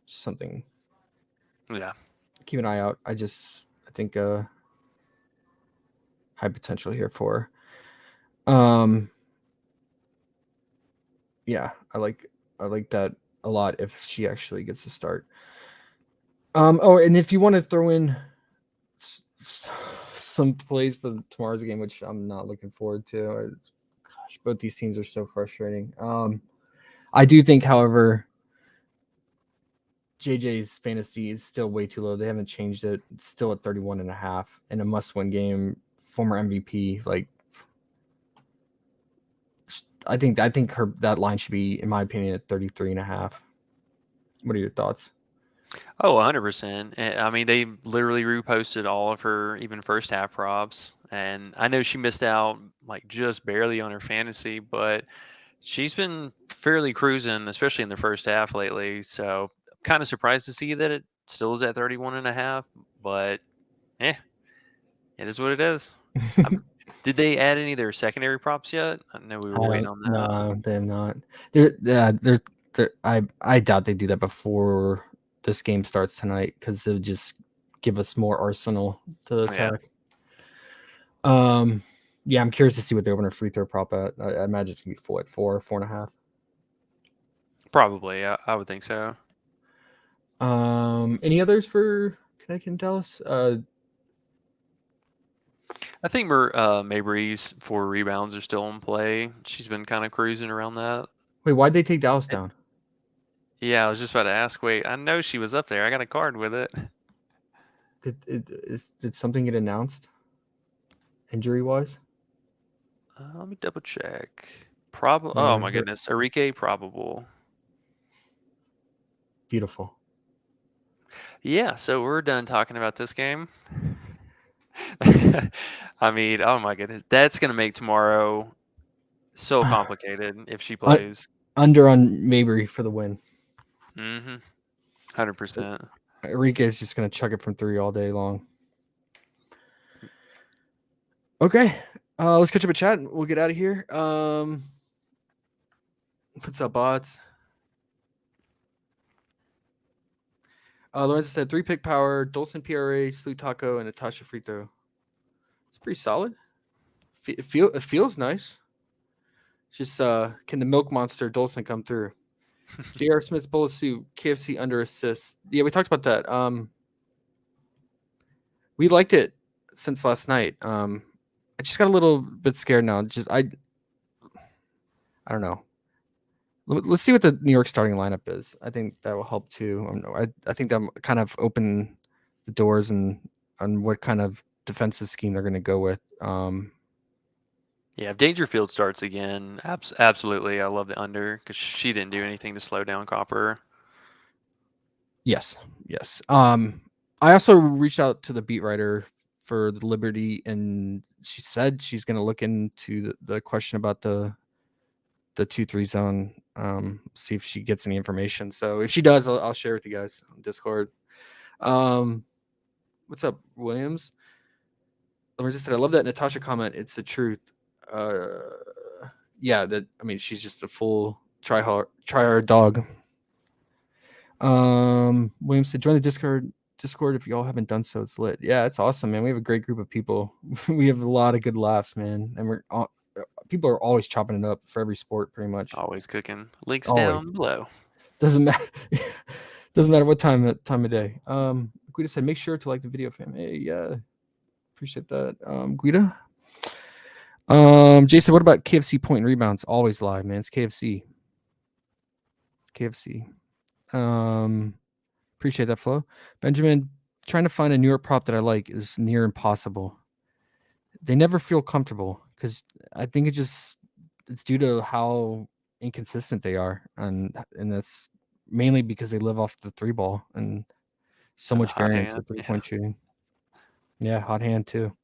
Something. Yeah. Keep an eye out. I think high potential here for. Yeah, I like that a lot if she actually gets to start. Oh, and if you want to throw in some plays for tomorrow's game, which I'm not looking forward to. Gosh, both these teams are so frustrating. I do think, however, JJ's fantasy is still way too low. They haven't changed it. It's still at 31.5 in a must-win game. Former MVP, like I think that line should be, in my opinion, at 33.5. What are your thoughts? Oh, 100%. I mean, they literally reposted all of her even first half props, and I know she missed out like just barely on her fantasy, but she's been fairly cruising, especially in the first half lately. So kind of surprised to see that it still is at 31.5, but it is what it is. Did they add any of their secondary props yet? I know we were waiting on that. No, they have not. I doubt they do that before this game starts tonight because it would just give us more arsenal to attack. Yeah, I'm curious to see what they open a free throw prop at. I imagine it's gonna be full at 4.5. Probably, I would think so. Any others for Connecticut and Dallas? I think Mabry's 4 rebounds are still in play. She's been kind of cruising around that. Wait, why'd they take Dallas down? Yeah, I was just about to ask. Wait, I know she was up there. I got a card with it. Did something get announced? Injury wise? Let me double check. Oh my goodness, Enrique probable. Beautiful. Yeah, so we're done talking about this game. I mean, oh my goodness, that's gonna make tomorrow so complicated if she plays. Under on Mabry for the win. 100%. Enrique is just gonna chuck it from 3 all day long. Okay, let's catch up a chat. We'll get out of here. What's up, bots? Lorenzo said 3-pick power, Dolson PRA, Slew Taco, and Natasha free throw. It's pretty solid. It feels nice. Just can the milk monster Dolson come through? J.R. Smith's bullet suit, KFC under assist. Yeah, we talked about that. We liked it since last night. I just got a little bit scared now. I don't know. Let's see what the New York starting lineup is. I think that will help too. I think that kind of open the doors and on what kind of defensive scheme they're going to go with. Yeah, if Dangerfield starts again, absolutely, I love the under because she didn't do anything to slow down Copper. Yes. I also reached out to the beat writer for the Liberty, and she said she's going to look into the question about the 2-3 zone. See if she gets any information. So if she does, I'll share with you guys on Discord. What's up, Williams? Lorenzo said, I love that Natasha comment. It's the truth. Yeah, she's just a full try hard dog. William said, join the Discord if y'all haven't done so. It's lit. Yeah, it's awesome, man. We have a great group of people. We have a lot of good laughs, man. And people are always chopping it up for every sport, pretty much. Always cooking. Links Always. down below. Doesn't matter. Doesn't matter what time of day. Guida said, make sure to like the video, fam. Hey, yeah. Appreciate that. Guida. Jason, what about KFC point and rebounds? Always live, man. It's KFC. Appreciate that, Flo. Benjamin, trying to find a New York prop that I like is near impossible. They never feel comfortable because I think it's due to how inconsistent they are, and that's mainly because they live off the 3-ball and so much variance with 3-point shooting. Yeah, hot hand too.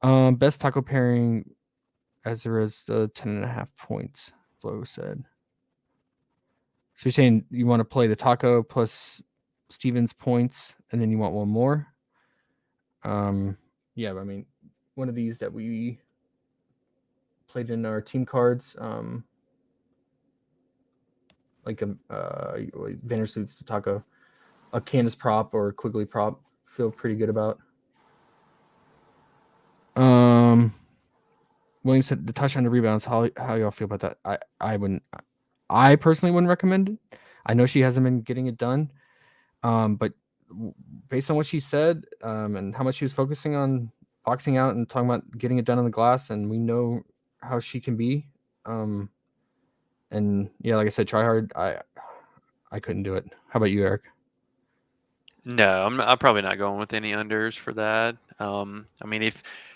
Best taco pairing as there is 10.5 points, Flo said. So you're saying you want to play the taco plus Stevens points, and then you want one more? Yeah, one of these that we played in our team cards, like a Vandersloot's to taco, a Candace prop or a Quigley prop, feel pretty good about. William said the touch on the rebounds. How y'all feel about that? I personally wouldn't recommend it. I know she hasn't been getting it done, but based on what she said and how much she was focusing on boxing out and talking about getting it done on the glass, and we know how she can be. And yeah, like I said, try hard. I couldn't do it. How about you, Eric? No, I'm probably not going with any unders for that.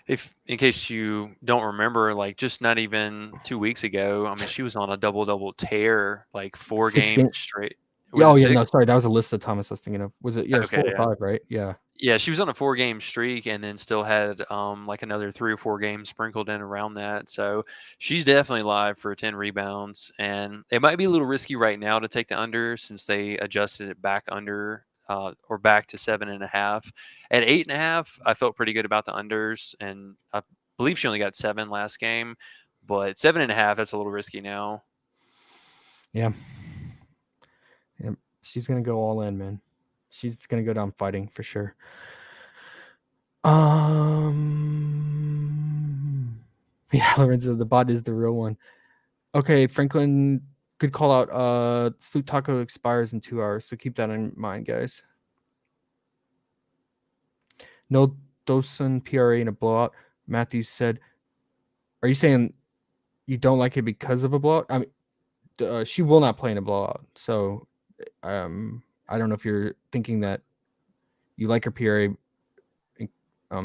If in case you don't remember, like just not even 2 weeks ago, she was on a double tear, like 4 games straight. No, sorry, that was a list that Thomas was thinking of. Was it? Yeah, it was 4 or 5, right? Yeah. Yeah, she was on a 4-game streak and then still had like another 3 or 4 games sprinkled in around that. So she's definitely live for 10 rebounds, and it might be a little risky right now to take the under since they adjusted it back under. Or back to 7.5. At 8.5, I felt pretty good about the unders, and I believe she only got 7 last game, but 7.5, that's a little risky now. Yeah. She's gonna go all in, man. She's gonna go down fighting for sure. Yeah, Lorenzo, the bot is the real one. Okay, Franklin, good call out. Sloot Taco expires in 2 hours, so keep that in mind, guys. No Dosen PRA in a blowout. Matthew said, are you saying you don't like it because of a blowout? She will not play in a blowout. So I don't know if you're thinking that you like her PRA in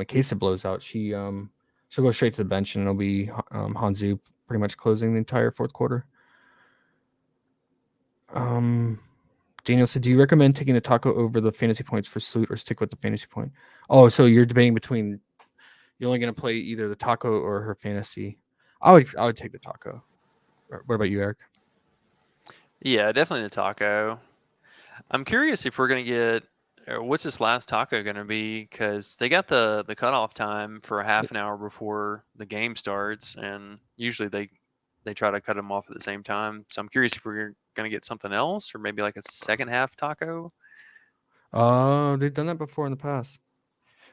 case it blows out. She'll go straight to the bench, and it'll be Hanzu pretty much closing the entire fourth quarter. Daniel said, do you recommend taking the taco over the fantasy points for Sloot or stick with the fantasy point? Oh, so you're debating between you're only going to play either the taco or her fantasy. I would take the taco. What about you, Eric? Yeah, definitely the taco. I'm curious if we're going to get, what's this last taco going to be? Because they got the cutoff time for a half an hour before the game starts, and usually they try to cut them off at the same time. So I'm curious if we're going to get something else, or maybe like a second half taco. They've done that before in the past.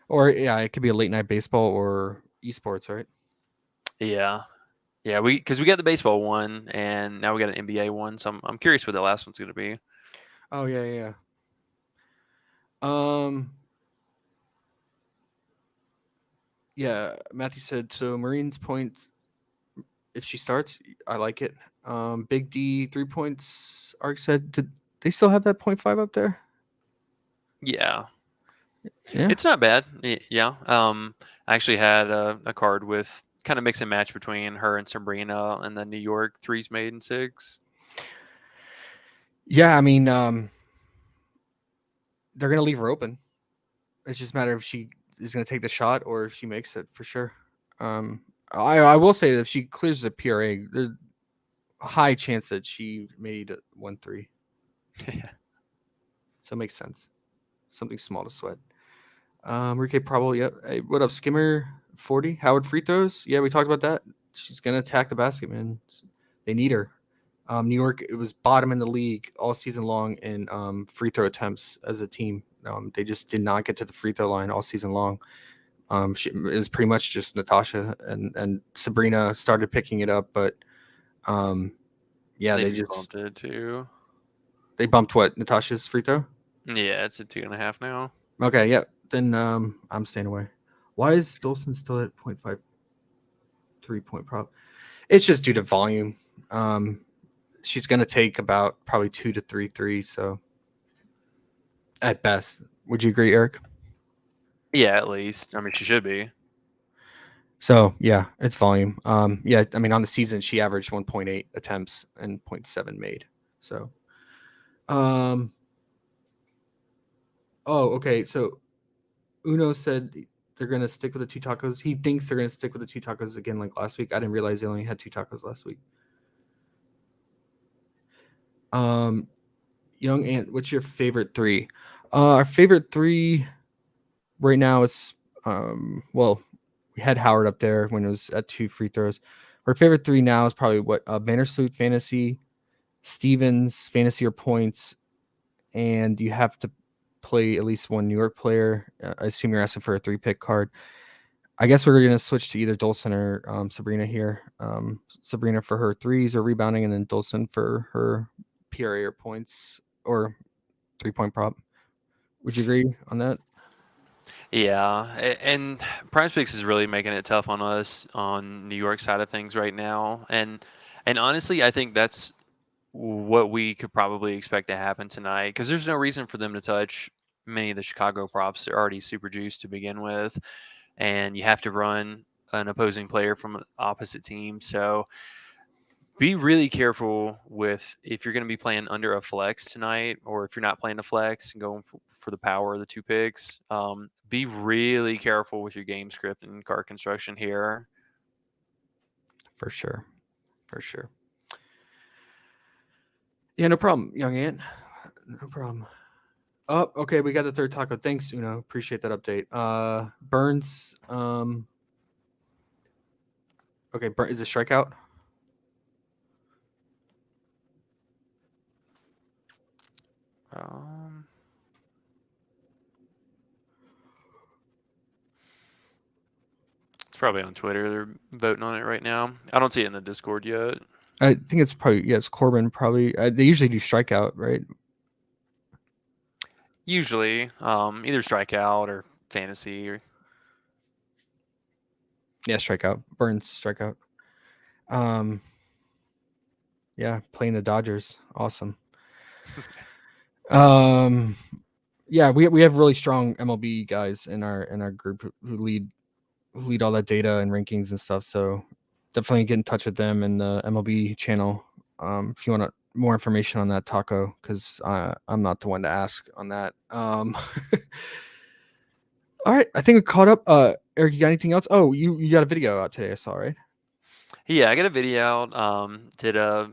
Or yeah, it could be a late night baseball or esports, right? Yeah. Yeah, because we got the baseball one, and now we got an NBA one. So I'm curious what the last one's going to be. Oh yeah, yeah. Um, yeah. Matthew said so. Marines point if she starts, I like it. Big D 3 points. Ark said, did they still have that 0.5 up there? Yeah, Yeah. it's not bad. Yeah. I actually had a card with kind of mix and match between her and Sabrina, and the New York threes made in six. Yeah, I mean, they're gonna leave her open. It's just a matter if she is gonna take the shot or if she makes it for sure. I will say that if she clears the PRA, there's a high chance that she made 1-3. Yeah. So it makes sense. Something small to sweat. Enrique probably, yep. Hey, what up, Skimmer 40? Howard free throws? Yeah, we talked about that. She's gonna attack the basket, man. They need her. New York, it was bottom in the league all season long in free throw attempts as a team. They just did not get to the free throw line all season long. It was pretty much just Natasha and Sabrina started picking it up, but yeah, They they just just bumped it too. they bumped what Natasha's free throw. Yeah, it's at 2.5 now. Okay, yeah. Then I'm staying away. Why is Dolson still at 0.5 3-point prop? It's just due to volume. She's gonna take about probably 2 to 3 threes, so at best. Would you agree, Eric? Yeah, at least. I mean, she should be. So yeah, it's volume. Yeah, I mean on the season she averaged 1.8 attempts and 0.7 made. So oh, okay. So Uno said they're gonna stick with the 2 tacos. He thinks they're gonna stick with the 2 tacos again like last week. I didn't realize they only had 2 tacos last week. Young Ant, what's your favorite three? Our favorite three right now is well, we had Howard up there when it was at 2 free throws. Our favorite three now is probably what Vandersloot fantasy, Stevens fantasy or points, and you have to play at least one New York player. I assume you're asking for a 3-pick card. I guess we're going to switch to either Dolson or Sabrina here. Sabrina for her threes or rebounding, and then Dolson for her PRA or points or 3-point prop. Would you agree on that? Yeah, and PrizePicks is really making it tough on us on New York side of things right now, and honestly, I think that's what we could probably expect to happen tonight because there's no reason for them to touch many of the Chicago props. They're already super juiced to begin with, and you have to run an opposing player from an opposite team. So be really careful with if you're going to be playing under a flex tonight, or if you're not playing a flex and going for the power of the 2 picks. Be really careful with your game script and card construction here. For sure. For sure. Yeah, no problem, young Ant. No problem. Oh, okay. We got the third taco. Thanks, Uno. Appreciate that update. Burns. Okay, is it strikeout? Um, it's probably on Twitter. They're voting on it right now. I don't see it in the Discord yet. I think it's probably it's Corbin. Probably they usually do strikeout, right? Usually, either strikeout or fantasy. Or Yeah, strikeout. Burns strikeout. Yeah, playing the Dodgers. Awesome. Yeah, we have really strong MLB guys in our group who lead all that data and rankings and stuff. So definitely get in touch with them in the MLB channel if you want more information on that taco, because I'm not the one to ask on that. All right, I think we caught up. Eric, you got anything else? Oh, you got a video out today, I saw, right? yeah, I got a video out. Did a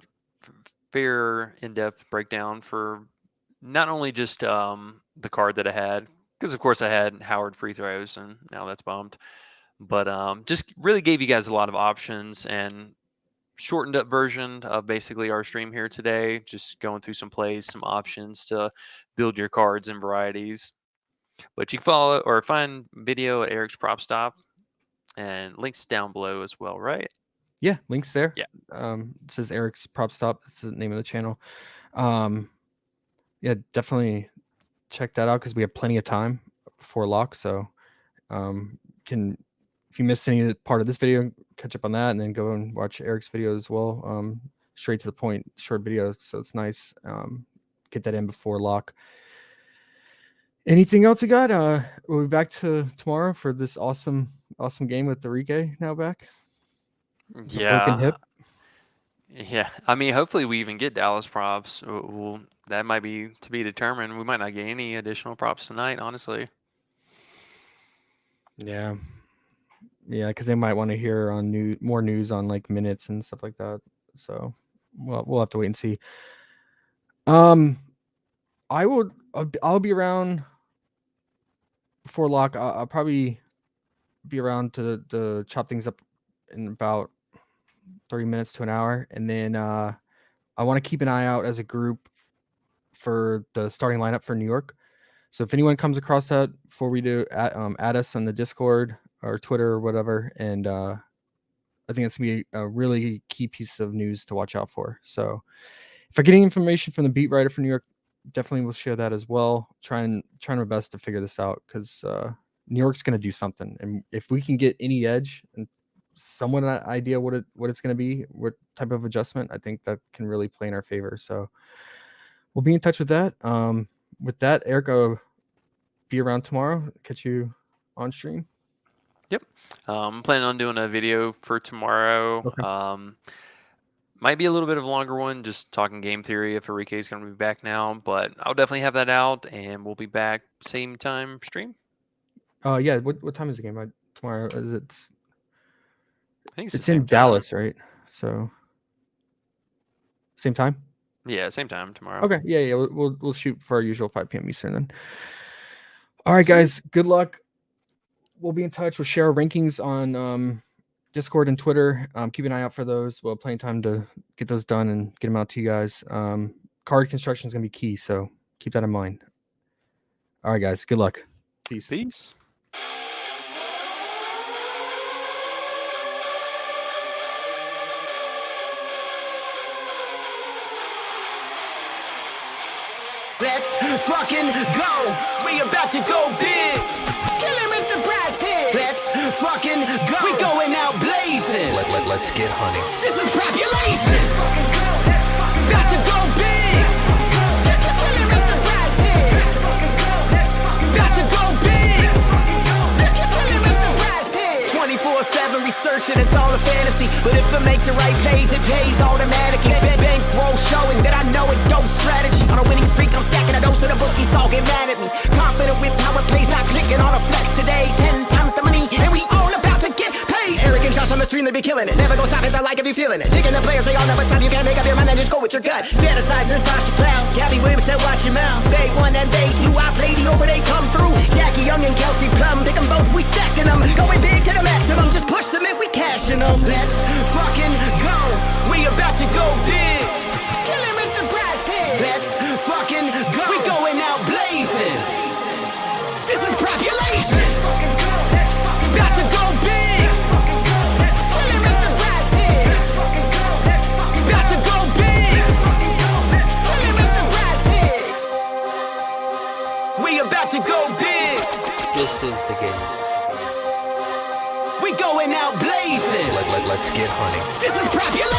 fair in-depth breakdown for not only just the card that I had, because of course I had Howard free throws, and now that's bumped. But just really gave you guys a lot of options and shortened up version of basically our stream here today, just going through some plays, some options to build your cards and varieties. But you can follow or find video at Eric's Prop Stop, and links down below as well, right? Yeah, links there. Yeah. It says Eric's Prop Stop. That's the name of the channel. Yeah, definitely check that out because we have plenty of time before lock. So if you missed any part of this video, catch up on that and then go and watch Eric's video as well. Straight to the point, short video. So it's nice. Get that in before lock. Anything else we got? We'll be back to tomorrow for this awesome game with Enrique now back. Broken hip. Yeah. I mean, hopefully we even get Dallas props. That might be to be determined. We might not get any additional props tonight, honestly. Yeah, because they might want to hear on more news on like minutes and stuff like that. So, we'll have to wait and see. I'll be around before lock. I'll probably be around to chop things up in about 30 minutes to an hour, and then I want to keep an eye out as a group for the starting lineup for New York. So if anyone comes across that before we do, add us on the Discord or Twitter or whatever. And I think it's going to be a really key piece of news to watch out for. So if I get any information from the beat writer for New York, definitely will share that as well. Trying my best to figure this out because New York's going to do something. And if we can get any edge and somewhat an idea what it's going to be, what type of adjustment, I think that can really play in our favor. So we'll be in touch with that. With that, Eric, I'll be around tomorrow. Catch you on stream. Yep. I'm planning on doing a video for tomorrow. Okay. Might be a little bit of a longer one, just talking game theory if Enrique is going to be back now. But I'll definitely have that out, and we'll be back same time stream. Yeah. What time is the game tomorrow? Is it? I think it's in Dallas, right? So same time. Yeah, same time tomorrow. Okay. Yeah. We'll shoot for our usual 5 p.m. Eastern then. All right, guys. Good luck. We'll be in touch. We'll share our rankings on Discord and Twitter. Keep an eye out for those. We'll have plenty of time to get those done and get them out to you guys. Card construction is going to be key, so keep that in mind. All right, guys. Good luck. Peace. Peace. Let's fucking go. We about to go big. Kill him with the PrizePicks. Let's fucking go. We going out blazing. Let's get hunting. This is population. About to go big. Kill him with the PrizePicks. About to go big. Kill him with the PrizePicks. 24/7 researching, it's all a fantasy. But if I make the right plays, it pays automatically. Bankroll showing that I know it goes strategy. On a winning streak, I'm stacking a dose of the bookies, all get mad at me. Confident with power plays, not clicking on a flex today. 10 times the money, and we all about to get paid. Eric and Josh on the stream, they be killing it. Never gonna stop it, I like if you feeling it. Digging the players, they all never time. You can't make up your mind and just go with your gut. Fantasizing Sasha Cloud. Gabby Williams said, watch your mouth. They 1 and they 2, I played the over, they come through. Jackie Young and Kelsey Plum, pick them both, we stacking them. Going big to the maximum, just push them in, we cashing them. Let's fucking go. We about to go big. Kill him with the PrizePicks. Let's fucking go. We going out blazing. This is population. About to go big. Kill him with the PrizePicks. About to go big. Kill him with the PrizePicks. We about to go big. This is the game. We going out blazing. Let's get hunting. This is population.